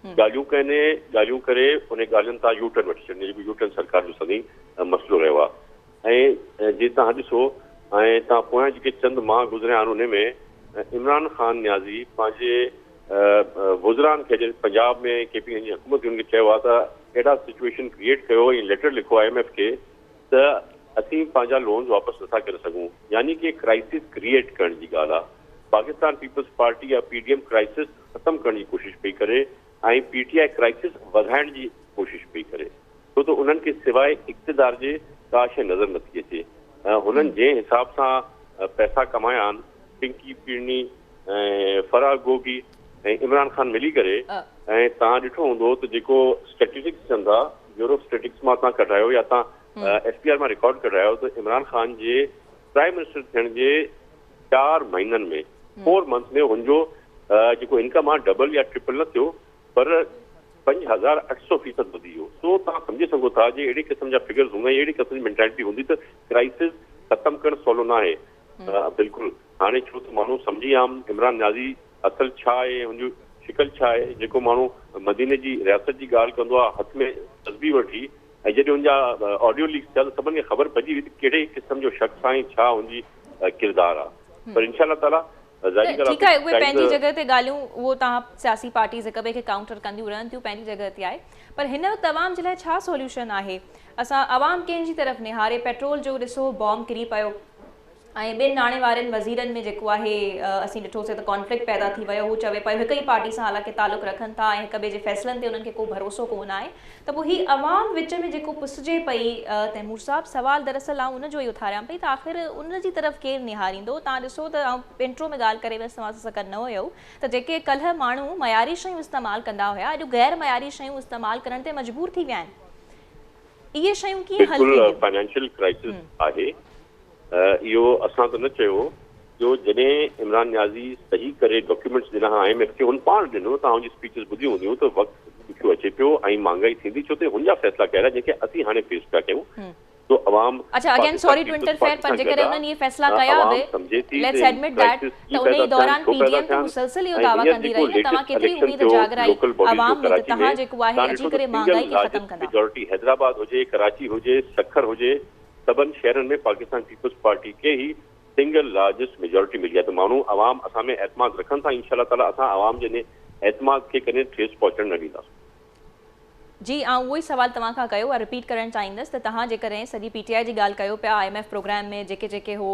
ॻाल्हियूं कनि, ॻाल्हियूं करे उन ॻाल्हियुनि तां यू टर्न वठी छॾनि, जेको यू टर्न सरकार जो सदी मसइलो रहियो आहे। ऐं जीअं तव्हां ॾिसो ऐं तव्हां पोयां जेके चंद माह गुज़रिया आहिनि उन में इमरान ख़ान नियाज़ी पंहिंजे वज़रान खे पंजाब में KP जी हुकूमत हुनखे चयो आहे त अहिड़ा सिचुएशन क्रिएट कयो ऐं लेटर लिखो IMF खे त असीं पंहिंजा लोन्स वापसि नथा करे सघूं, यानी कि क्राइसिस क्रिएट करण जी ॻाल्हि आहे। पाकिस्तान पीपल्स पार्टी या पीडीएम क्राइसिस ख़त्म करण जी कोशिश पई करे ऐं पीटीआई क्राइसिस वधाइण जी कोशिश पई करे छो त उन्हनि खे सवाइ इक़्तिदार जे का शइ नज़र नथी अचे। हुननि जंहिं हिसाब सां पैसा कमाया आहिनि पिंकी पिरनी फराह गोगी ऐं इमरान ख़ान मिली करे ऐं तव्हां ॾिठो हूंदो त जेको स्टैटिस्टिक्स चवनि था ब्यूरो स्टैटिस्टिक्स मां तव्हां कढायो या तव्हां SPR मां रिकॉर्ड कढायो त इमरान ख़ान जे प्राइम मिनिस्टर थियण जे 4 महीननि में 4 मंथ्स में हुनजो जेको इनकम आहे डबल या ट्रिपल न थियो पर 5800% वधी वियो। सो तव्हां सम्झी सघो था जे अहिड़े क़िस्म जा फिगर्स हूंदा अहिड़ी क़िस्म जी मेंटेलिटी हूंदी त क्राइसिस ख़त्म करणु सवलो न आहे। बिल्कुलु हाणे छो त माण्हू सम्झी आम इमरान न्याज़ी असल छा आहे हुनजो शिकल छा आहे जेको माण्हू मदीने जी रियासत जी ॻाल्हि कंदो आहे हथ में तस्बी वठी ऐं जॾहिं हुनजा ऑडियो लीक्स थिया त सभिनी खे ख़बर पइजी वई त कहिड़े क़िस्म जो शख़्स आहे छा हुनजी किरदारु आहे। पर इंशाअल्लाह ताला ठीक है उहे पंहिंजी जगह ते ॻाल्हियूं उहो तव्हां सियासी पार्टीज़ हिक ॿिए खे काउंटर कंदियूं रहनि थियूं पंहिंजी जगह ते आहे पर हिन वक़्तु अवाम जे लाइ छा सोल्यूशन आहे? असां अवाम कंहिंजी तरफ़ निहारे पेट्रोल जो ॾिसो बॉम्ब किरी पियो ऐं ॿिनि नाणे वारनि वज़ीरनि में जेको आहे असीं ॾिठोसीं त कॉन्फ्लिक्ट पैदा थी वियो हू चवे पियो हिक ई पार्टी सां हालांकि तालुक रखनि था ऐं हिक ॿिए जे फ़ैसिलनि ते उन्हनि खे को भरोसो कोन आहे त पोइ हीअ अवाम विच में जेको पुसजे पई तैमूर साहब सवाल दरअसल आउं उनजो ई उथारियां पई त आख़िर उनजी तरफ़ केरु निहारींदो? तव्हां ॾिसो त आउं इंट्रो में ॻाल्हि करे वियसि तव्हां सां गॾु न हुयो त जेके कल्ह माण्हू मयारी शयूं इस्तेमालु कंदा हुया अॼु गैर मयारी शयूं इस्तेमालु करण ते मजबूर थी विया आहिनि। इहे शयूं कीअं हल थींदियूं? फाइनेंशियल क्राइसिस आहे इहो असां त न चयो जो जॾहिं इमरान न्याज़ी सही करे डॉक्यूमेंट्स ॾिना IMF खे हुन पाण ॾिनो तव्हां हुनजी स्पीचिस ॿुधियूं हूंदियूं त वक़्तु ॾुखियो अचे पियो ऐं महांगाई थींदी छो त हुनजा फ़ैसिला कहिड़ा जेके असीं हाणे फेस पिया कयूं तो अवाम अच्छा अगेन सॉरी टू इंटरफेयर पर जेकर उन्हनि ये फैसला कया बि लेट्स एडमिट दैट त उन दौरान पीडीएम तो मुसलसल यो दावा कंदी रही है तव्हां केतरी उम्मीद जागराई अवाम में तव्हां जेको आहे अची करे महंगाई खे खत्म कंदा? मेजॉरिटी हैदराबाद हुजे कराची हुजे सखर हुजे सभिनि शहरनि में पाकिस्तान पीपल्स पार्टी के ही सिंगल लार्जेस्ट मेजॉरिटी मिली आहे त माण्हू अवाम असां में एतमाद रखनि था इंशाअल्लाह ताला असां अवाम जे एतमाद खे कॾहिं ठेस पहुचण न ॾींदासीं। जी उहो ई सवाल तव्हां खां कयो आहे रिपीट करणु चाहींदसि त तव्हां जेकॾहिं सॼी PTI जी ॻाल्हि कयो पिया IMF प्रोग्राम में जेके हो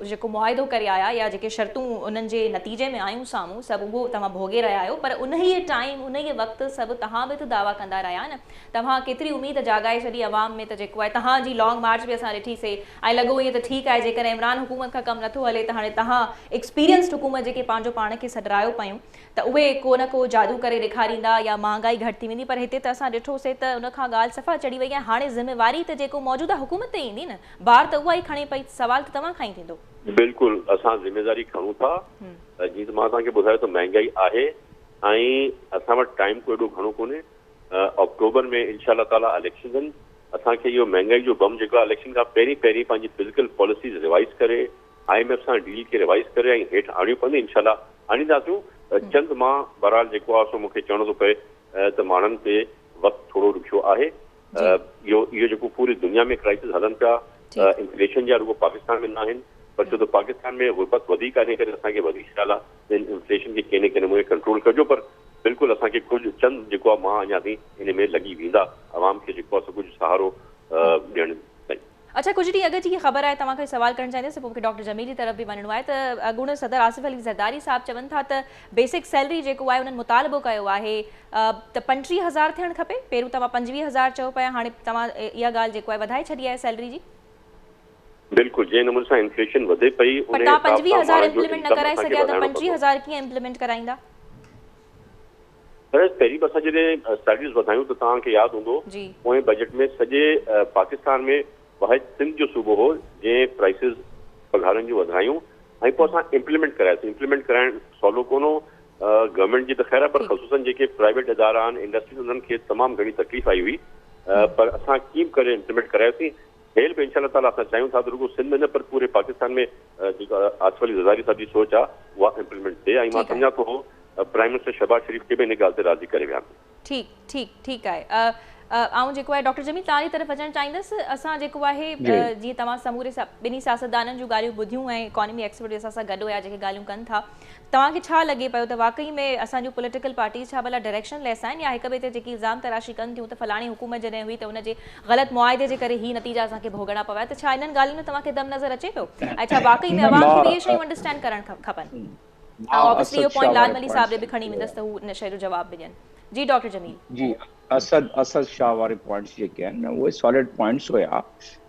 जेको मुआइदो करे आया या जेके शर्तूं उन्हनि जे नतीजे में आयूं साम्हूं सभु उहो तव्हां भोगे रहिया आहियो पर उन ई टाइम उन ई वक़्तु सभु तव्हां बि त दावा कंदा रहिया न तव्हां केतिरी उमेद जाॻाए छॾी अवाम में त जेको आहे तव्हांजी लॉन्ग मार्च बि असां ॾिठीसीं ऐं लॻो ईअं त ठीकु आहे जेकर इमरान हुकूमत खां कमु नथो हले त हाणे तव्हां एक्सपीरियंस्ड हुकूमत जेके पंहिंजो पाण खे सॾरायो पियूं त उहे को न को जादू करे ॾेखारींदा या महांगाई घटि थी वेंदी पर हिते त असां ॾिठोसीं त उन खां ॻाल्हि सफ़ा चढ़ी वई आहे हाणे ज़िम्मेवारी त जेको मौजूदा हुकूमत ते ईंदी न बार त उहा ई खणी पई सवाल त तव्हां खां ई थींदो। बिल्कुलु असां ज़िम्मेदारी खणूं था जीअं त मां तव्हांखे ॿुधायो त महांगाई आहे ऐं असां वटि टाइम को एॾो घणो कोन्हे अक्टूबर में इंशाअल्लाह ताला इलेक्शन आहिनि असांखे इहो महांगाई जो बम जेको आहे इलेक्शन खां पहिरीं पंहिंजी फिजिकल पॉलिसीज़ रिवाइज़ करे IMF सां डील खे रिवाइज़ करे ऐं हेठि आणियूं पवंदियूं इंशाअल्लाह आणींदासीं। चंद मां बहरहाल जेको आहे सो मूंखे चवणो थो पए त माण्हुनि ते वक़्तु थोरो ॾुखियो आहे इहो जेको पूरी दुनिया में क्राइसिस हलनि पिया इन्फ्लेशन जा रुगो पाकिस्तान में न आहिनि पर छो त पाकिस्तान में गुरबत वधीक आहे करे असांखे वधीक ख़्याल आहे इन्फ्लेशन खे कंहिं न कंहिं नमूने कंट्रोल कजो पर बिल्कुलु असांखे कुझु चंद जेको आहे मां अञा ताईं इन में लॻी वेंदा अवाम खे जेको आहे सो कुझु सहारो ॾियणु। अच्छा कुछ ॾींहं अॻु जी ख़बर आहे तव्हांखे सवाल करणु चाहींदसि पोइ मूंखे डॉक्टर जमील जी तरफ़ बि वञिणो आहे त अॻूणे सदर आसिफ अली ज़रदारी साहब चवनि था त बेसिक सैलरी जेको आहे उन्हनि मुतालबो कयो आहे त 35,000 थियणु खपे पहिरियों तव्हां 25,000 चयो पिया हाणे तव्हां इहा ॻाल्हि जेको आहे वधाए छॾी आहे सैलरी जी। बिल्कुलु जंहिं नमूने सां इन्फ्लेशन वधे पई पर तव्हां 25,000 इम्प्लीमेंट न कराए सघिया त 25,000 कीअं इम्प्लीमेंट कराईंदा? पहिरीं बि असां जॾहिं सैलरीज़ वधायूं त तव्हांखे यादि हूंदो पोएं बजट में सॼे पाकिस्तान में वाहिद सिंध जो सूबो हो जंहिं प्राइसिस पघारनि जूं वधायूं ऐं पोइ असां इम्प्लीमेंट करायासीं। इम्प्लीमेंट कराइणु सवलो कोन हो गवर्नमेंट जी त ख़ैर आहे पर ख़ुसूसन जेके प्राइवेट इदारा आहिनि इंडस्ट्रीज़ उन्हनि खे तमामु घणी तकलीफ़ आई हुई पर असां कीअं करे इम्प्लीमेंट करायोसीं हेल बि इंशाअल्लाह ताला असां चाहियूं था त रुगो सिंध में न पर पूरे पाकिस्तान में जेका आसिफ अली ज़रदारी साहब जी सोच आहे उहा इम्प्लीमेंट थिए ऐं मां सम्झां थो प्राइम मिनिस्टर शहबाज शरीफ़ खे बि इन ॻाल्हि ते राज़ी करे विया। ठीकु आहे ऐं जेको आहे डॉक्टर जमील तव्हांजी तरफ़ अचणु चाहींदसि। असां जेको आहे जीअं तव्हां समूरे ॿिन्ही सियासतदाननि जूं ॻाल्हियूं ॿुधियूं ऐं इकोनॉमी एक्सपर्ट बि असां सां गॾु हुया जेके ॻाल्हियूं कनि था, तव्हांखे छा लॻे पियो त वाकई में असांजूं पॉलिटिकल पार्टीज़ छा भला डायरेक्शन लेस आहिनि, या हिक ॿिए ते जेकी इल्ज़ाम तराशी कनि थियूं त फलाणी हुकूमत जॾहिं हुई त उनजे ग़लति मुआइदे जे करे ही नतीजा असांखे भोगणा पवा, त छा इन्हनि ॻाल्हियुनि में तव्हांखे दम नज़र अचे पियो ऐं छा वाकई में अवाम खे बि इहे शयूं अंडरस्टैंड करणु खपनि? ऑब्वियसली इहो पॉइंट लाल मली साहब बि खणी वेंदसि त हू इन शइ जो जवाब बि ॾियनि। जी डॉक्टर जमील। जी असद शाह वारे पॉइंट्स जेके आहिनि उहे सॉलिड पॉइंट्स हुया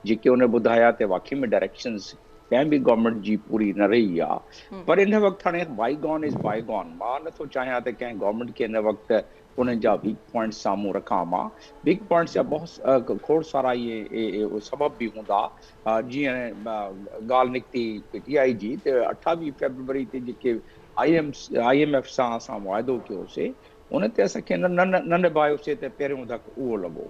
जेके उन ॿुधाया त वाकई में डायरेक्शंस कंहिं बि गवर्नमेंट जी पूरी न रही आहे। पर इन वक़्तु हाणे बाईगॉन इज़ बाईगॉन। मां नथो चाहियां त कंहिं गवर्नमेंट खे इन वक़्तु उन्हनि जा वीक पॉइंट्स साम्हूं रखां। मां वीक पॉइंट्स जा बहुत खोड़ सारा इहे सबब बि हूंदा। जीअं ॻाल्हि निकिती PTI जी त 28 फरवरी ते जेके IMF सां असां वाइदो कयोसीं उन ते असांखे न निभायोसीं त पहिरियों धक उहो लॻो।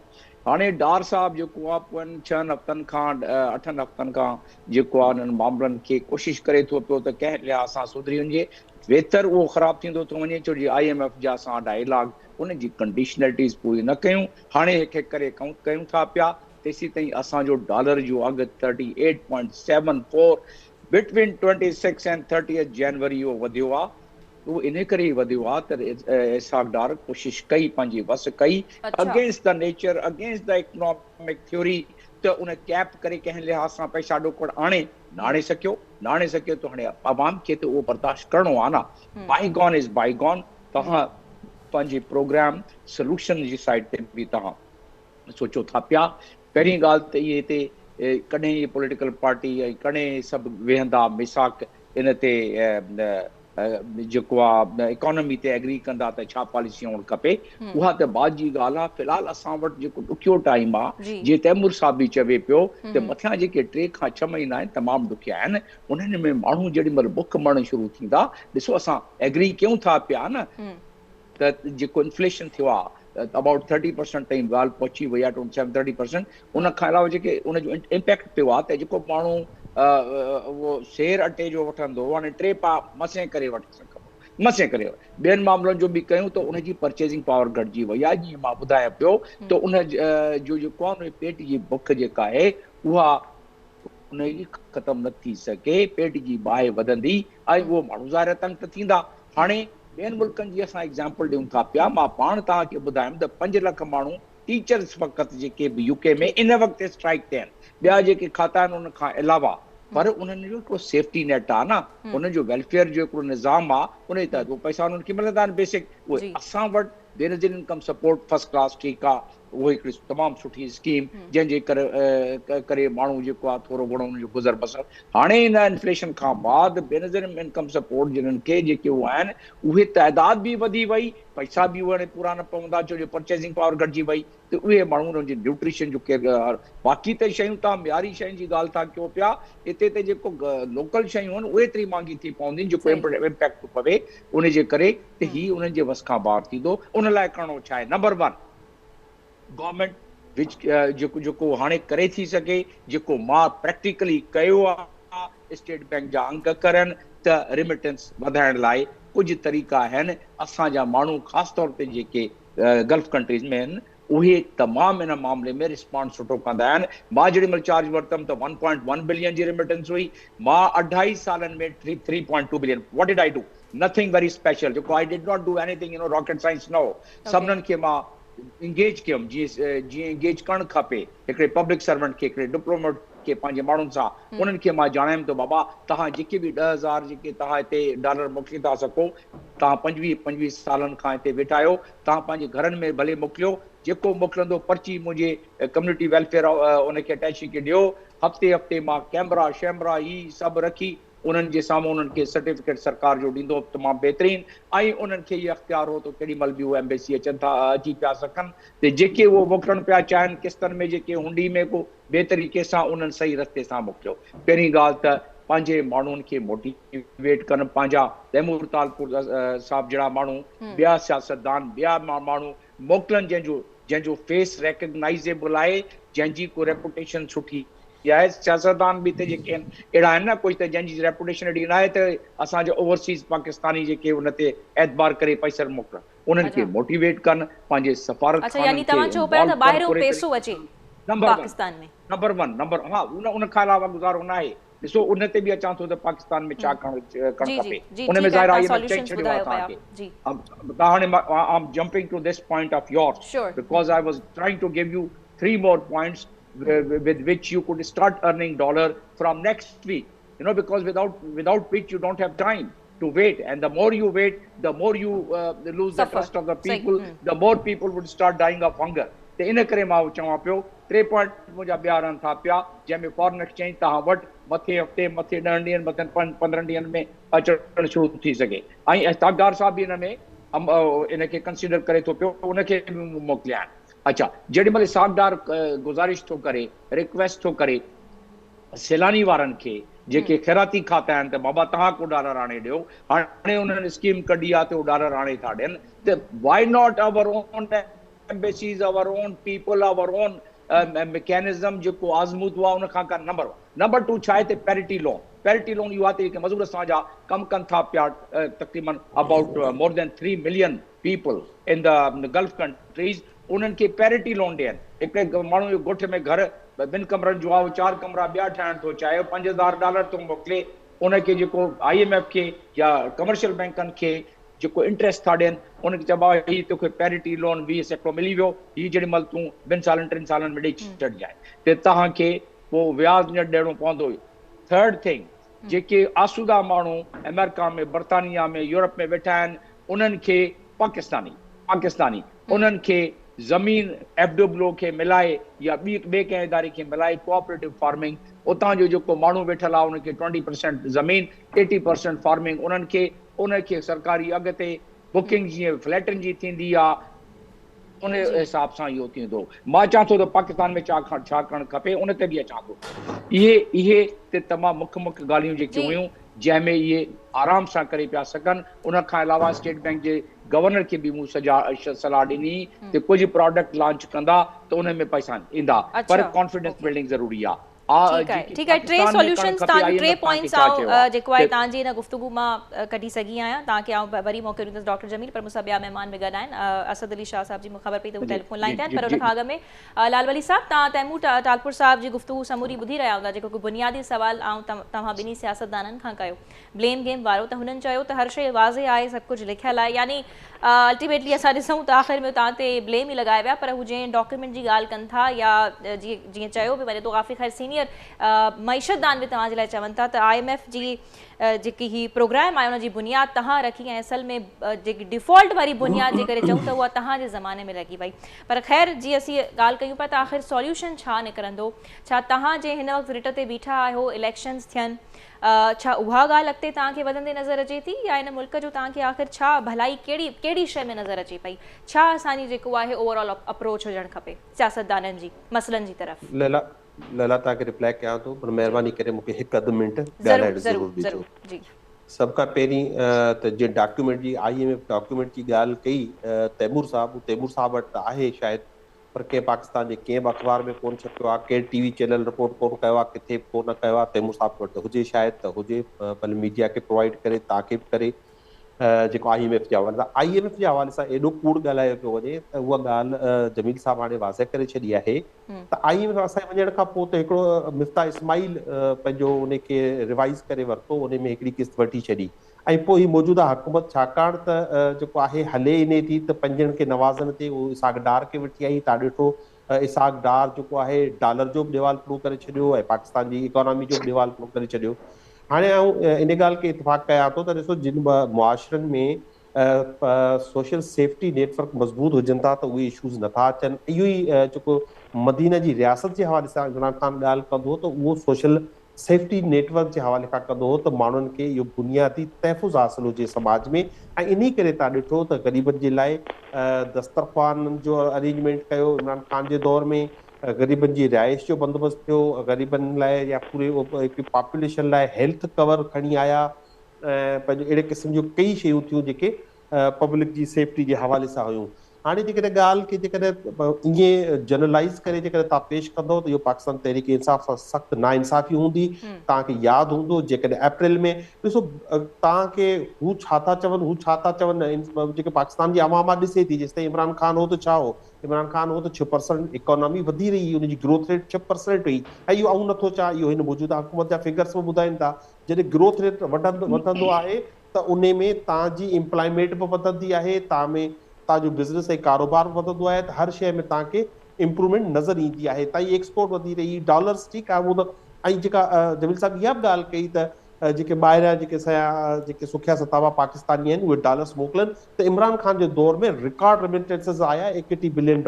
हाणे डार साहब जेको आहे पोइ 6 हफ़्तनि खां 8 हफ़्तनि खां जेको आहे उन्हनि मामलनि खे कोशिशि करे थो पियो त कंहिं लिहाज़ सां सुधरी वञे। बहितर उहो ख़राबु थींदो थो वञे छो जो IMF जा असां डायलॉग उन जी कंडीशनलिटीज़ पूरी न कयूं। हाणे हिकु करे कयूं था पिया तेसीं ताईं असांजो डॉलर जो अघु 38.74 बिटवीन 26 ऐं 30 जनवरी इहो वधियो आहे। उहो इन करे ई वधियो आहे त इसहाक डार कोशिशि कई, पंहिंजी वस कई against the nature, against the economic theory, त उन कैप करे कंहिं लिहाज़ सां पैसा ॾोकड़ आणे सघियो त हाणे अवाम खे त उहो बर्दाश्त करिणो आहे न। Bygone is bygone. तव्हां पंहिंजे प्रोग्राम सोल्यूशन जी साइड ते बि तव्हां सोचो था पिया। पहिरीं ॻाल्हि त इहे हिते कॾहिं इहे पॉलिटिकल पार्टी ऐं कॾहिं सभु वेहंदा मिसाक इन ते जेको आहे इकोनॉमी ते एग्री कंदा त छा पॉलिसी हुअणु खपे, उहा त बाद जी ॻाल्हि आहे। फ़िलहाल असां वटि जेको ॾुखियो टाइम आहे, जीअं तैमूर साहब बि चवे पियो त मथियां जेके 3 खां 6 महीना आहिनि तमामु ॾुखिया आहिनि। उन्हनि में माण्हू जेॾी महिल बुख मरणु शुरू थींदा, ॾिसो असां एग्री कयूं था पिया न त जेको इन्फ्लेशन थियो आहे अबाउट 30% ताईं ॻाल्हि पहुची वई आहे, 27-30%। उन खां अलावा जेके उनजो इम्पैक्ट पियो आहे त जेको माण्हू उहो सेर अटे जो वठंदो हाणे 3 पा मसे करे वठी सघंदो, मसे करे। ॿियनि मामलनि जो बि कयूं त उनजी परचेसिंग पावर घटिजी वई आहे। जीअं मां ॿुधायां पियो त उन जो जेको आहे पेट जी बुख जेका आहे उहा उनजी ख़तमु न थी सघे, पेट जी बाहि वधंदी ऐं उहो माण्हू ज़ाहिर तंग त थींदा। हाणे ॿियनि मुल्कनि जी असां एग्ज़ाम्पल ॾियूं था पिया। मां पाण तव्हांखे ॿुधायुमि त 5 लख माण्हू टीचर्स फ़क़ति जेके बि UK में इन वक़्तु स्ट्राइक ते आहिनि। ॿिया जेके खाता आहिनि उन खां अलावा, पर उन्हनि जो हिकिड़ो सेफ्टी नेट आहे न, उनजो वेलफेयर जो हिकिड़ो निज़ाम आहे, उन तहत उहे पैसा उन्हनि खे मिलंदा आहिनि बेसिक। उहे असां वटि Benazir income support first class ठीकु आहे, उहो हिकिड़ी तमामु सुठी स्कीम जंहिंजे करे माण्हू जेको आहे थोरो घणो हुनजो गुज़र बसर। हाणे इन इन्फ्लेशन खां बाद बेनज़ीर इनकम सपोर्ट जिन्हनि खे जेके उहे आहिनि उहे तइदाद बि वधी वई, पैसा बि उहे पूरा न पवंदा छो जो परचेसिंग पावर घटिजी वई। त उहे माण्हू उन्हनि जी न्यूट्रिशन जो बाक़ी त शयूं तव्हां मियारी शयुनि जी ॻाल्हि था कयो पिया, हिते त जेको लोकल शयूं आहिनि उहे एतिरी महांगी थी पवंदियूं जेको इम्पैक्ट पवे उन जे करे त ही उन्हनि जे वस खां ॿाहिरि थींदो। उन लाइ करिणो छा आहे? नंबर 1 गवर्नमेंट जेको हाणे करे थी सघे, जेको मां प्रैक्टिकली कयो आहे, स्टेट बैंक जा अंक करनि त रिमिटेंस वधाइण लाइ कुझु तरीक़ा आहिनि। असांजा माण्हू ख़ासि तौर ते जेके गल्फ कंट्रीज़ में आहिनि उहे तमामु इन मामले में रिस्पॉन्स सुठो कंदा आहिनि। मां जेॾी महिल चार्ज वरितमि त 1.1 बिलियन जी रिमिटेंस हुई। मां 2.5 सालनि में 3.2 billion. What did I do? Nothing very special. जेको I did not do anything rocket science न हो। सभिनीनि खे मां इंगेज कयुमि जीअं इंगेज करणु खपे हिकिड़े पब्लिक सर्वेंट खे, हिकिड़े डिप्लोमेट खे पंहिंजे माण्हुनि सां। उन्हनि खे मां ॼाणायुमि त बाबा तव्हां जेके बि 10,000 जेके तव्हां हिते डॉलर मोकिले था सघो, तव्हां 25 सालनि खां हिते वेठा आहियो, तव्हां पंहिंजे घरनि में भले मोकिलियो, जेको मोकिलंदो पर्ची मुंहिंजे कम्युनिटी वेलफेयर उनखे अटैची खे ॾियो। हफ़्ते मां कैमरा शैमरा ही सभु रखी उन्हनि जे साम्हूं उन्हनि खे सर्टिफिकेट सरकार जो ॾींदो तमामु बहितरीनु। ऐं उन्हनि खे इहो अख़्तियार हो त केॾी महिल बि उहे एम्बेसी अची पिया सघनि त जेके उहो मोकिलणु पिया चाहिनि किस्तनि में, जेके हुंडी में को ॿिए तरीक़े सां उन्हनि सही रस्ते सां मोकिलियो। पहिरीं ॻाल्हि त पंहिंजे माण्हुनि खे मोटिवेट कनि। पंहिंजा तैमूर तालपुर साहब जहिड़ा माण्हू, ॿिया सियासतदान, ॿिया माण्हू मोकिलनि जंहिंजो फेस रिकग्नाइज़ेबल आहे, जंहिंजी को रेपुटेशन सुठी आहे। सियासतदान बि हिते जेके आहिनि अहिड़ा आहिनि न, कोई त जंहिंजी रेपुटेशन अहिड़ी न आहे त असांजा ओवरसीज़ पाकिस्तानी जेके उन ते एतबार करे पैसा मोकिलनि। उन्हनि खे मोटिवेट कनि, पंहिंजे सफ़ारत अच्छा, यानी तव्हां चओ पिया त ॿाहिरियों पैसो अचे पाकिस्तान में। नंबर हाँ, उन खां अलावा गुज़ारो न आहे। ॾिसो उन ते बि अचां थो त पाकिस्तान में छा करणु खपे, उन में ज़ाहिर आहे चई छॾियो आहे तव्हांखे। त हाणे I am jumping to this point of yours because I was trying to give you 3 more points with which you could start earning dollar from next week, you know, because without which you don't have time to wait, and the more you wait, the more you lose the trust of the people, the more people would start dying of hunger. ते इन करे मां चवां पियो 3 point मुंहिंजा ॿिया रहनि था पिया, जंहिंमें फॉरेन एक्सचेंज तव्हां वटि मथे हफ़्ते, मथे 10 ॾींहंनि, मथे 15 ॾींहंनि में अचणु शुरू थी सघे। ऐं इस्ताकदार साहब बि इन में इनखे कंसीडर करे थो पियो, उनखे मोकिलिया। अच्छा, जेॾीमहिल सागदार गुज़ारिश थो करे, रिक्वेस्ट थो करे सैलानी वारनि खे जेके ख़ैराती खाता आहिनि त बाबा तव्हां को डॉलर आणे ॾियो, हाणे उन्हनि स्कीम कढी आहे त उहो डॉलर आणे था ॾियनि, त why not our own embassies, our own people, our own mechanism जेको आज़मूदो आहे उन खां का नंबर 2 छा आहे त पैरिटी लोन इहो आहे त जेके मज़दूर असांजा कमु कनि था पिया, तक़रीबन about more than 3 million people in the Gulf countries, उन्हनि खे पैरिटी लोन ॾियनि। हिकिड़े माण्हू जो ॻोठ में घर 2 कमरनि जो आहे, 4 कमरा ॿिया ठाहिण थो चाहे, $5000 थो मोकिले, उनखे जेको IMF खे या कमर्शियल बैंकनि खे जेको इंट्रेस्ट था ॾियनि, उनखे चइबो आहे हीउ तोखे पैरिटी लोन 20% मिली वियो, हीउ जेॾीमहिल तूं 2 सालनि 3 सालनि में ॾेई छॾिजांइ, त तव्हांखे पोइ व्याज न ॾियणो पवंदो। थर्ड थिंग, जेके आसूदा माण्हू अमेरिका में, बर्तानिया में, यूरोप में वेठा आहिनि, उन्हनि खे पाकिस्तानी उन्हनि खे ज़मीन FWO खे मिलाए या ॿिए कंहिं इदारे खे मिलाए कोऑपरेटिव फार्मिंग, उतां जो जेको माण्हू वेठल आहे उनखे 20% ज़मीन, 80% फार्मिंग, उनखे सरकारी अॻिते बुकिंग जीअं फ्लैटनि जी थींदी आहे, उन हिसाब सां इहो थींदो। मां चां थो त पाकिस्तान में छा करणु खपे, उन ते बि अचां थो। इहे ते तमामु मुख्य ॻाल्हियूं जेके हुयूं जंहिंमें इहे आराम सां करे पिया सघनि। उन खां अलावा स्टेट बैंक जे गवर्नर खे बि मूं सलाह ॾिनी त कुझु प्रोडक्ट लॉन्च कंदा त उन में पैसा ईंदा, पर कॉन्फिडेंस बिल्डिंग ज़रूरी आहे। ठीक है, 3 सॉल्यूशंस तव्हांजो 3 पॉइंट्स जेको आहे तव्हांजी हिन गुफ़्तगू मां कढी सघी आहियां। तव्हांखे आउं वरी मौक़ो ॾींदसि डॉक्टर जमील, पर मूंसां ॿिया महिमान बि गॾु आहिनि। असद अली शाह साहब जी मूंखे ख़बर पई त उहे टेलीफोन लाइन ते आहिनि, पर उन खां अॻु में लाल वली साहब, तव्हां तैमूर टालपुर साहब जी गुफ़्तगू समूरी ॿुधी रहिया हूंदा, जेको बुनियादी सवाल तव्हां ॿिन्ही सियासतदाननि खां कयो ब्लेम गेम वारो, त हुननि चयो त हर शइ वाज़े आहे, सभु कुझु लिखियलु आहे, यानी अल्टीमेटली असां ॾिसूं त आख़िर में तव्हां ते ब्लेम ई लॻाए विया, पर हू जंहिं डॉक्यूमेंट जी ॻाल्हि कनि था या जीअं चयो बि वञे थो, काफ़ी ख़ैर सीनियर मईशतदान बि तव्हांजे लाइ चवनि था त IMF जी जेकी ही प्रोग्राम आहे उनजी बुनियाद तव्हां रखी, ऐं असल में जेकी डिफॉल्ट वारी बुनियाद जे करे चऊं त उहा तव्हांजे ज़माने में लॻी वई। पर ख़ैर जीअं असीं ॻाल्हि कयूं पिया त आख़िर सॉल्यूशन छा निकिरंदो, छा तव्हां जे हिन वक़्तु रिट ते बीठा आहियो, इलेक्शन्स थियनि, छा उहा ॻाल्हि अॻिते तव्हांखे वधंदे नज़र अचे थी, या हिन मुल्क जो तव्हांखे आख़िर छा भलाई कहिड़ी शइ में नज़र अचे पई, छा असांजी जेको आहे ओवरऑल अप्रोच हुजणु खपे सियासतदाननि जी मसइलनि जी तरफ़? लैला तव्हांखे रिप्लाई कयां थो, पर महिरबानी करे मूंखे 1-2 मिंट ॻाल्हाइण ज़रूरु ॾिजो। सभ खां पहिरीं त जीअं डॉक्यूमेंट जी IMF डॉक्यूमेंट जी ॻाल्हि कई तैमूर साहब वटि त आहे शायदि, पर कंहिं पाकिस्तान जे कंहिं बि अख़बार में कोन छपियो आहे, कंहिं TV चैनल रिपोर्ट कोन कयो आहे, किथे बि कोन कयो आहे। तैमूर साहब वटि हुजे शायदि त हुजे, भले मीडिया खे प्रोवाइड करे, तव्हांखे बि करे। जेको IMF जे हवाले सां IMF जे हवाले सां एॾो कूड़ ॻाल्हायो पियो वञे त उहा ॻाल्हि जमील साहब हाणे वाज़े करे छॾी आहे त IMF असांजे वञण खां पोइ त हिकिड़ो मिफ्ता इस्माइल पंहिंजो उनखे रिवाइज़ करे वरितो, उन में हिकिड़ी किस्त वठी छॾी, ऐं पोइ ही मौजूदा हुकूमत छाकाणि त जेको आहे हले इन थी त पंजनि खे नवाज़नि ते उहो इसाक डार खे वठी आई। तव्हां ॾिठो इसाक डार जेको आहे डॉलर जो बि ॾेवाल पूरो करे छॾियो ऐं पाकिस्तान जी इकोनॉमी जो बि ॾेवाल पूरो करे छॾियो। हाणे आउं इन ॻाल्हि खे इतफ़ाक़ कयां थो त ॾिसो, जिन मुआशरनि में सोशल सेफ्टी नेटवर्क मज़बूत हुजनि था त उहे इशूज़ नथा अचनि। इहो ई जेको मदीना जी रियासत जे हवाले सां इमरान ख़ान ॻाल्हि कंदो त उहो सोशल सेफ्टी नेटवर्क जे हवाले खां कंदो हो त माण्हुनि खे इहो बुनियादी तहफ़ुज़ हासिल हुजे समाज में। ऐं इन करे तव्हां ॾिठो त ग़रीबनि जे लाइ दस्तरख़्वान जो अरेंजमेंट कयो इमरान ख़ान जे दौर में, ग़रीबनि जी रिहाइश जो बंदोबस्तु थियो, ग़रीबनि लाइ या पूरे पॉपुलेशन लाइ हेल्थ कवर खणी आया, पंहिंजो अहिड़े क़िस्म जूं कई शयूं थियूं जेके पब्लिक जी सेफ्टी जे हवाले सां हुयूं। हाणे जेकॾहिं ॻाल्हि खे जेकॾहिं ईअं जनरलाइज़ करे जेकॾहिं तव्हां पेश कंदव त इहो पाकिस्तान तहरीक इंसाफ़ सां सख़्तु नाइंसाफ़ी हूंदी। तव्हांखे यादि हूंदो जेकॾहिं अप्रैल में ॾिसो तव्हांखे हू छा था चवनि जेके पाकिस्तान जी आवाम आहे ॾिसे थी जेसिताईं इमरान ख़ान हो त छा हो, इमरान ख़ान हो त 6% इकोनॉमी वधी रही, हुनजी ग्रोथ रेट 6% हुई। ऐं इहो आऊं नथो चाहियां, इहो हिन मौजूदा हुकूमत जा फिगर्स में ॿुधाइनि था। जॾहिं ग्रोथ रेट वधंदो आहे त उन में तव्हांजी एम्प्लॉयमेंट बि वधंदी आहे, तव्हांजो बिज़नेस ऐं कारोबार वधंदो आहे, त हर शइ में तव्हांखे इम्प्रूवमेंट नज़र ईंदी आहे। तव्हांजी एक्सपोर्ट वधी रही, डॉलर्स ठीकु आहे उहो त। ऐं जेका जमील साहब इहा बि ॻाल्हि कई त जेके ॿाहिरियां जेके जेके सुखिया सतावा पाकिस्तानी आहिनि उहे डॉलर्स मोकिलनि, त इमरान ख़ान जे दौर में रिकॉर्ड रेमिटेंसेस आया $81 बिलियन।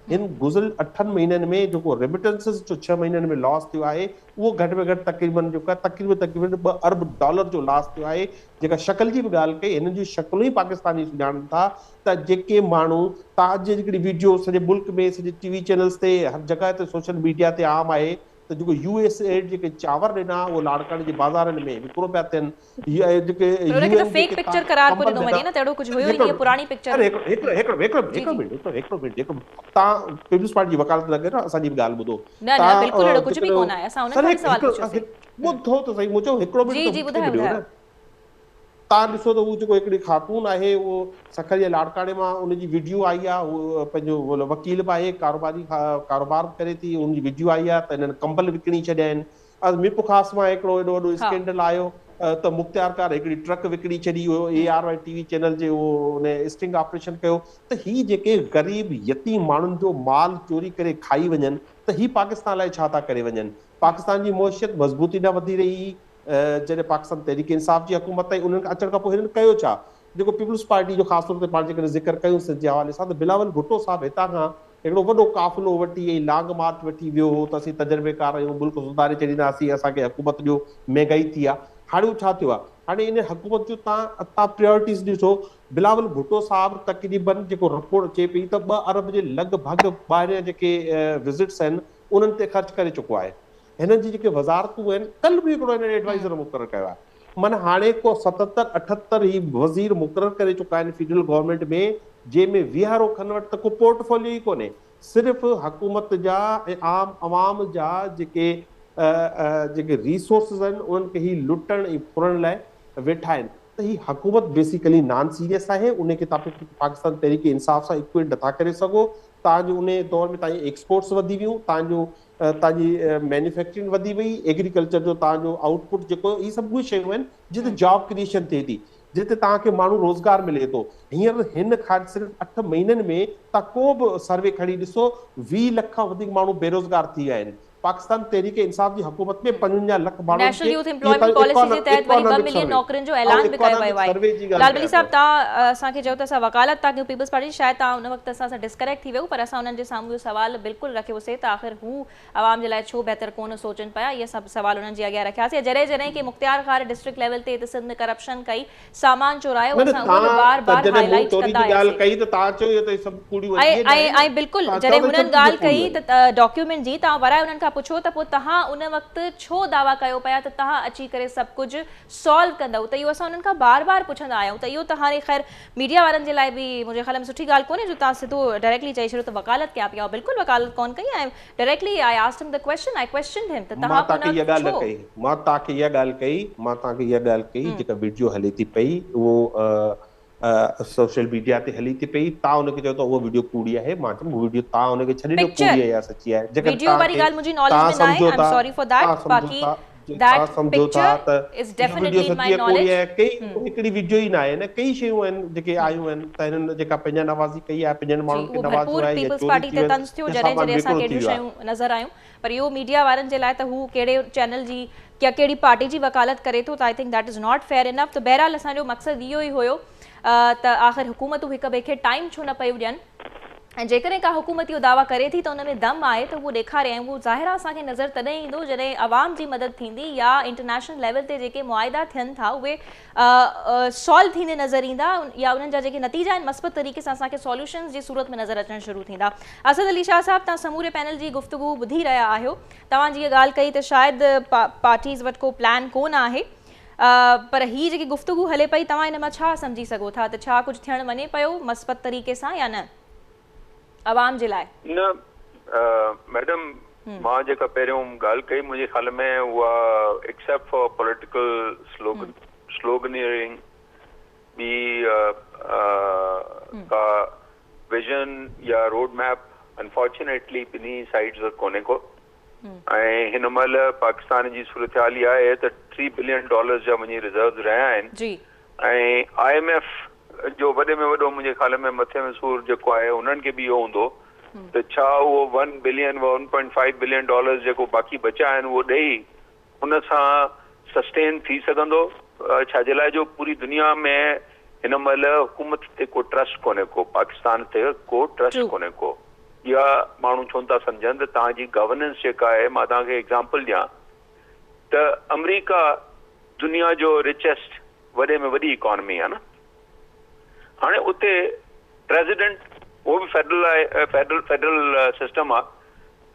हिन गुज़िरियल 8 महीननि में जेको रेमिटेंसेस जो 6 महीननि में लॉस थियो आहे उहो घटि में घटि तक़रीबन $2 अरब जो लॉस थियो आहे। जेका शक्ल जी बि ॻाल्हि कई, हिननि जी शक्लूं ई पाकिस्तानी सुञाणनि था त जेके माण्हू तव्हांजी हिकिड़ी वीडियो सॼे मुल्क में सॼे टीवी चैनल्स ते हर जॻह ते सोशल मीडिया ते आम आहे त जेको USAID जेके चांवर ॾिना उहो लाड़काणे जे बाज़ारनि में विकिरो पिया थियनि। जेके फेक पिक्चर करार को ॾिनो वञे न, तहिड़ो कुझु हुयो ई पुराणी पिक्चर। हिकिड़ो मिनट तव्हां पीपल्स पार्टी जी वकालत न कयो, असांजी बि ॻाल्हि ॿुधो। न न बिल्कुलु अहिड़ो कुझु बि कोन आहे, असां उन खां सवाल पुछियोसीं। ॿुधो त सही, मुंहिंजो हिकिड़ो मिनट जी ॿुधायो। तव्हां ॾिसो त उहो जेको हिकिड़ी ख़ातून आहे उहो सखर जे लाड़काणे मां उनजी वीडियो आई आहे, उहो पंहिंजो वकील बि आहे, कारोबार करे थी, उनजी वीडियो आई आहे त हिननि कंबल विकिणी छॾिया आहिनि। मिप ख़ास मां हिकिड़ो एॾो वॾो स्कैंडल आयो त मुख़्तियार कार हिकिड़ी ट्रक विकिणी छॾी, उहो ARY TV चैनल जे उहो उन स्टिंग ऑपरेशन कयो। त ही जेके ग़रीब यतीम माण्हुनि जो माल चोरी करे खाई वञनि त ही पाकिस्तान लाइ छा था करे वञनि। पाकिस्तान जी मुआशियत मज़बूती न वधी रही जॾहिं पाकिस्तान तहरीक इंसाफ़ जी हुकूमत आई, उन्हनि अचण खां पोइ हिननि कयो छा। जेको पीपल्स पार्टी जो ख़ासि तौर ते पाण जेकॾहिं ज़िक्र कयूंसि जे हवाले सां, त बिलावल भुट्टो साहिबु हितां खां हिकिड़ो वॾो काफ़िलो वठी ऐं लॉन्ग मार्च वठी वियो हो त असीं तजर्बेकार आहियूं, मुल्क सुधारे छॾींदासीं, असांखे हुकूमत ॾियो, महांगाई थी आहे। हाणे उहो छा थियो आहे, हाणे इन हुकूमत जो तव्हां प्रायोरिटीज़ ॾिसो। बिलावल भुट्टो साहिबु तक़रीबन जेको रिपोर्ट अचे पई त 2 अरब जे लॻभॻि ॿाहिरियां जेके विज़िट्स आहिनि उन्हनि ते ख़र्च करे चुको आहे। हिननि जी जेके वज़ारतूं आहिनि, कल्ह बि हिकिड़ो हिन एडवाइज़र मुक़ररु कयो आहे, माना हाणे को 77-78 ही वज़ीर मुक़ररु करे चुका आहिनि फेडरल गवर्नमेंट में, जंहिंमें वीहारो खन वटि त को पोर्टफोलियो ई कोन्हे। सिर्फ़ु हुकूमत जा ऐं आम अवाम जा जेके रिसोर्सिस आहिनि उन्हनि खे ही लुटण ऐं फुरण लाइ वेठा आहिनि। त ही हुकूमत बेसिकली नॉन सीरियस आहे, उनखे तव्हां पाकिस्तान तहरीक इंसाफ़ सां इक्वेट नथा करे सघो। तव्हांजो उन दौर में तव्हांजी एक्सपोर्ट्स वधी वियूं, तव्हांजी मैन्युफैक्चरिंग वधी वई, एग्रीकल्चर जो तव्हांजो आउटपुट जेको, इहे सभु उहे शयूं आहिनि जिते जॉब क्रिएशन थिए थी, जिते तव्हांखे माण्हू रोज़गार मिले थो। हींअर हिन खां सिर्फ़ु 8 महीननि में तव्हां को बि सर्वे खणी ॾिसो, 20 लख खां वधीक माण्हू बेरोज़गार थी विया आहिनि। पाकिस्तान तहरीक इंसाफ़ जी हुकूमत में 55 लख माण्हू नेशनल यूथ एम्प्लॉयमेंट पॉलिसी जे तहत वरी 2 मिलियन नौकरियुनि जो ऐलान बि कयो वियो आहे। लाल बली साहब, तव्हां असांखे चयो त असां वकालत था कयूं पीपल्स पार्टी, शायदि तव्हां उन वक़्तु असां सां डिस्कनेक्ट थी वियो, पर असां उन्हनि जे साम्हूं इहो सवाल बिल्कुलु रखियोसीं त आख़िर हू आवाम जे लाइ छो बहितर कोन सोचनि पिया। इहे सभु सवाल उन्हनि जे अॻियां रखियासीं। जॾहिं कि मुख़्तियार ख़ार डिस्ट्रिक्ट लेवल ते हिते सिंध में करप्शन कई, सामान चुरायो, असां उहो बार बार हाईलाइट कंदा आहियासीं। ऐं बिल्कुलु जॾहिं हुननि ॻाल्हि कई त डॉक्यूमेंट जी, तव्हां वराए उन्हनि खां पुछो त पोइ तव्हां उन वक़्तु छो दावा कयो पिया त तव्हां अची करे सभु कुझु सॉल्व कंदव। त इहो असां उन्हनि खां बार बार पुछंदा आहियूं। त इहो त हाणे ख़ैर मीडिया वारनि जे लाइ बि मुंहिंजे ख़्याल में सुठी ॻाल्हि कोन्हे जो तव्हां सिधो डायरेक्टली चई छॾियो त वकालत कयां पिया। बिल्कुलु वकालत कोन कई, ऐं डायरेक्टली आई आस्क्ड हिम द क्वेश्चन, आई क्वेश्चन हिम त तव्हां मां तव्हांखे इहा ॻाल्हि कई जेका वीडियो हले थी पई उहो सोशल मीडिया ते हली थी पई, तव्हां हुनखे चओ त उहो वीडियो कूड़ी आहे। मां चयो वीडियो तव्हां हुनखे छॾे ॾियो, कूड़ी आहे या सच्ची आहे। वीडियो वारी ॻाल्हि मुंहिंजी नॉलेज में न आहे, I am sorry for that. बाकी that picture is definitely in my knowledge. हिकिड़ी वीडियो ई न आहे न, कई शयूं आहिनि जेके आयूं आहिनि त हिननि जेका पंहिंजा नवाज़ी कई आहे, पंहिंजनि माण्हुनि खे नवाज़ो आहे, पीपल्स पार्टी ते तंज थियो जॾहिं असां केॾियूं शयूं नज़र आयूं। पर इहो मीडिया वारनि जे लाइ त हू कहिड़े चैनल जी या कहिड़ी पार्टी जी वकालत करे थो, त I think that is not fair enough. त बहरहाल असांजो मक़सदु इहो ई हुयो त आख़िर हुकूमतूं हिक ॿिए खे टाइम छो न पियूं ॾियनि, ऐं जेकॾहिं का हुकूमत इहो दावा करे थी त उन में दम आहे त उहो ॾेखारे। ऐं उहो ज़ाहिर आहे असांखे नज़र तॾहिं ईंदो जॾहिं आवाम जी मदद थींदी या इंटरनेशनल लेवल ते जेके मुआइदा थियनि था उहे सॉल्व थींदे नज़र ईंदा, या उन्हनि जा जेके नतीजा आहिनि मस्बत तरीक़े सां असांखे सॉल्यूशन्स जी सूरत में नज़र अचणु शुरू थींदा। असद अली शाह साहब, तव्हां समूरे पैनल जी गुफ़्तगू ॿुधी रहिया आहियो। तव्हां जीअं ॻाल्हि कई त शायदि पार्टीज़ वटि को प्लान कोन आहे, पर ही जेकी गुफ़्तगू हले पई, तव्हां इन मां छा सम्झी सघो था त छा कुझु थियणु वञे पियो मस्बत तरीक़े सां या न? आवाम जे लाइ? न मैडम, मां जेका पहिरियों ॻाल्हि कई मुंहिंजे ख़्याल में उहा एक्सेप्ट फॉर पॉलिटिकल स्लोगनियरिंग ॿी का विजन या रोड मैप अनफॉर्चुनेटली ॿिन्ही साइड्स कोन्हे को। ऐं हिन महिल पाकिस्तान जी सूरत हाल इहा आहे त $3 बिलियन जा वञी रिजर्व रहिया आहिनि ऐं IMF जो वॾे में वॾो मुंहिंजे ख़्याल में मथे में सूर जेको आहे उन्हनि खे बि इहो हूंदो त छा उहो $1 बिलियन 1.5 बिलियन जेको बाक़ी बचा आहिनि उहो ॾेई उन सां सस्टेन थी सघंदो। छाजे लाइ जो पूरी दुनिया में हिन महिल हुकूमत ते को ट्रस्ट कोन्हे को, पाकिस्तान ते को ट्रस्ट कोन्हे को। इहा माण्हू छो था सम्झनि त तव्हांजी गवर्नेंस जेका आहे, मां तव्हांखे एग्ज़ाम्पल ॾियां त अमेरिका दुनिया जो रिचेस्ट वॾे में वॾी इकॉनमी आहे न। हाणे उते प्रेसिडेंट उहो बि फेडरल आहे, फेडरल सिस्टम आहे।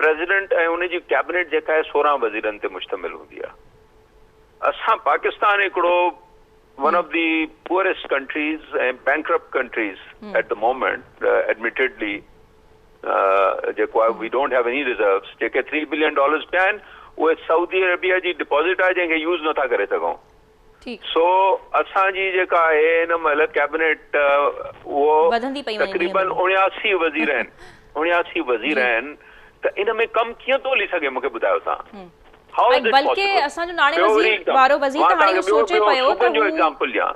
प्रेसिडेंट ऐं उनजी कैबिनेट जेका आहे 16 वज़ीरनि ते मुश्तमिल हूंदी आहे। असां पाकिस्तान हिकिड़ो one of the poorest countries ऐं bankrupt countries at the moment admittedly जेको आहे we don't have any reserves. जेके $3 बिलियन पिया आहिनि उहे सऊदी अरेबिया जी डिपॉज़िट आहे जंहिंखे यूज़ नथा करे सघूं। सो असांजी जेका आहे हिन महिल कैबिनेट उहो तक़रीबन 79 वज़ीर आहिनि, 79 वज़ीर आहिनि। त इन में कमु कीअं थो हली सघे मूंखे ॿुधायो तव्हां? बल्कि असांजो नाणे वज़ीर वारो वज़ीर त हाणे सोचे पियो त जो एग्जांपल ॾियां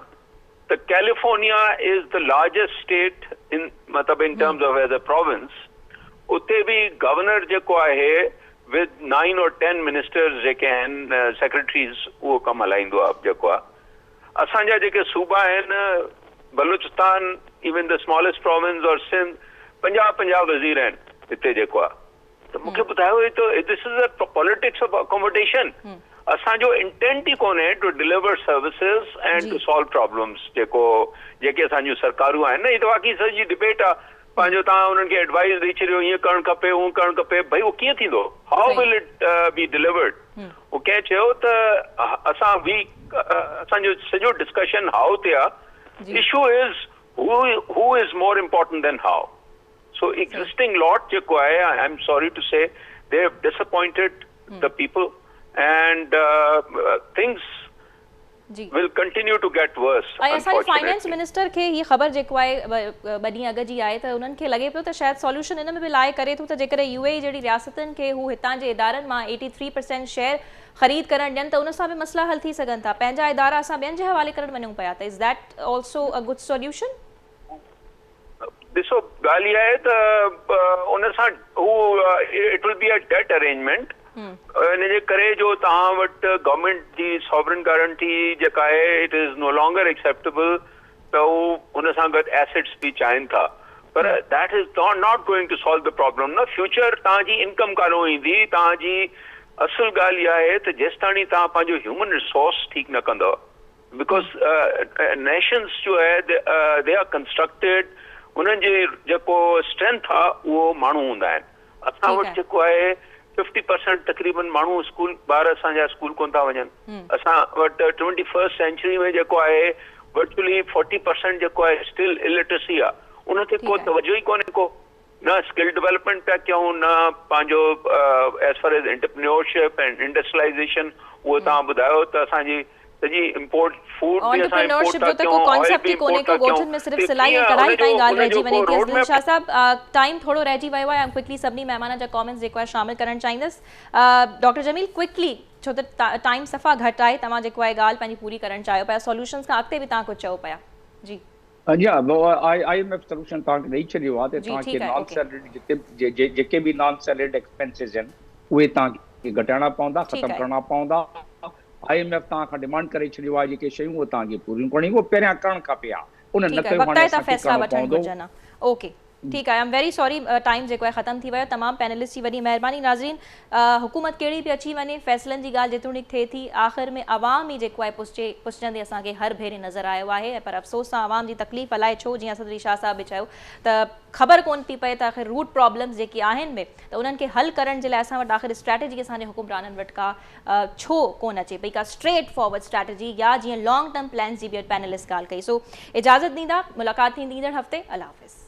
त California is the largest state in मतलब in terms of as a province. उते भी गवर्नर जेको आहे विद 9 or 10 मिनिस्टर्स जेके आहिनि सेक्रेटरीज उहो कमु हलाईंदो आहे जेको आहे। असांजा जेके सूबा आहिनि Balochistan even the smallest province और सिंध 50 वज़ीर आहिनि हिते जेको आहे। त मूंखे ॿुधायो त this is a politics of accommodation. असांजो इंटेंट ई कोन्हे to deliver services and to solve problems जेके असांजूं सरकारूं आहिनि न। ही त बाक़ी सॼी डिबेट आहे पंहिंजो तव्हां उन्हनि खे एडवाइस ॾेई छॾियो हीअं करणु खपे हूअं करणु खपे, भई उहो कीअं थींदो? हाउ विल इट बी डिलीवर्ड? उहो कंहिं चयो त असांजो सॼो डिस्कशन हाउ ते आहे। Issue is who is more important than how. So existing lot जेको आहे, I am sorry to say, they have disappointed the people and things will continue to get worse. असांजे फाइनेंस मिनिस्टर खे ये ख़बर जेको आहे ॿ ॾींहं अॻु जी आहे त उन्हनि खे लॻे पियो त शायदि सॉल्यूशन इन में बि लाइ करे थो त जेकॾहिं UAE जहिड़ी रियासतनि खे हू हितां जे इदारनि मां 83% शेयर ख़रीद करणु ॾियनि त उन सां बि मसइला हल थी सघनि था। पंहिंजा इदारा असां ॿियनि जे हवाले करणु वञूं पिया त is that also a good solution? ॾिसो ॻाल्हि इहा आहे त उन सां हू it will be a debt arrangement. इन जे करे जो तव्हां वटि गवर्नमेंट जी सॉवरन गारंटी जेका आहे it is no longer acceptable त हू हुन सां गॾु एसेट्स बि चाहिनि था, पर that is not going to solve the problem न। फ्यूचर तव्हांजी इनकम कानो ईंदी। तव्हांजी असुल ॻाल्हि इहा आहे त जेसिताणी तव्हां पंहिंजो ह्यूमन रिसोर्स ठीकु न कंदव, बिकॉज नेशंस जो आहे दे आर कंस्ट्रक्टेड, उन्हनि जी जेको स्ट्रेंथ आहे उहो माण्हू हूंदा आहिनि। असां वटि जेको आहे 50% तक़रीबन माण्हू स्कूल ॿार असांजा स्कूल कोन था वञनि। असां वटि 21st सेंचुरी में जेको आहे वर्चुअली 40% जेको आहे स्टिल इलिटरेसी आहे। उन ते को तवजो ई कोन्हे को, न स्किल डेवलपमेंट पिया कयूं, न पंहिंजो as far as entrepreneurship and industrialisation उहो तव्हां ॿुधायो त असांजी सॼी इंपोर्ट फूड बि असां इंपोर्ट था कयूं, ऑयल बि इंपोर्ट था कयूं। में सिर्फ सिलाई ऐं कढ़ाई ताईं ॻाल्हि रहिजी वञे थी। असदुल शाह साहब टाइम थोरो रहिजी वियो आहे, क्विकली सभिनी महिमान जा कमेंट्स जेको आहे शामिल करणु चाहींदसि। डॉक्टर जमील क्विकली, छो त टाइम सफ़ा घटि आहे, तव्हां जेको आहे ॻाल्हि पंहिंजी पूरी करणु चाहियो पिया, सॉल्यूशंस खां अॻिते बि तव्हां कुझु चओ पिया। जी IMF सोल्यूशन तव्हांखे ॾेई छॾियो आहे त तव्हांखे नॉन सैलरीड जेके बि नॉन सैलरीड एक्सपेंसिस आहिनि उहे तव्हांखे घटाइणा पवंदा, ख़तमु करणा पवंदा। IMF तव्हां खां डिमांड करे छॾियो आहे जेके शयूं उहे तव्हांखे पूरियूं करणी, उहो पहिरियां करणु खपे। उन न कयो हाणे असांखे करणो पवंदो। ओके ठीक है, I am very sorry, time जो है खत्म थी वो। तमाम पैनलिस्ट की वही मेहरबानी। नाज़रीन, हुकूमत कड़ी भी अची वे, फैसलन की गाल जेतोणीक थे थी, आखिर में आवाम ही जो है पुछंदे असांखे हर भेरे नज़र आयो है। पर अफ़सोस से आवाम की तकलीफ़ अलाए छो, जी सदरी शाह साहब भी चयो त खबर कोन थी पे तो आखिर रूट प्रॉब्लम्स जी आहिनि तो उन्हनि खे हल करण जे लाइ असां वटि आखिर स्ट्रैटेजी असांजे हुकुमराननि वटि का छो कोन अचे पई, का स्ट्रेट फॉरवर्ड स्ट्रैटेजी या जीअं लॉन्ग टर्म प्लान्स जी भी पैनलिस्ट ॻाल्हि कई। सो इजाज़त ॾींदा, मुलाक़ात थींदी ईंदड़ हफ़्ते। अल्लाह हाफ़िज़।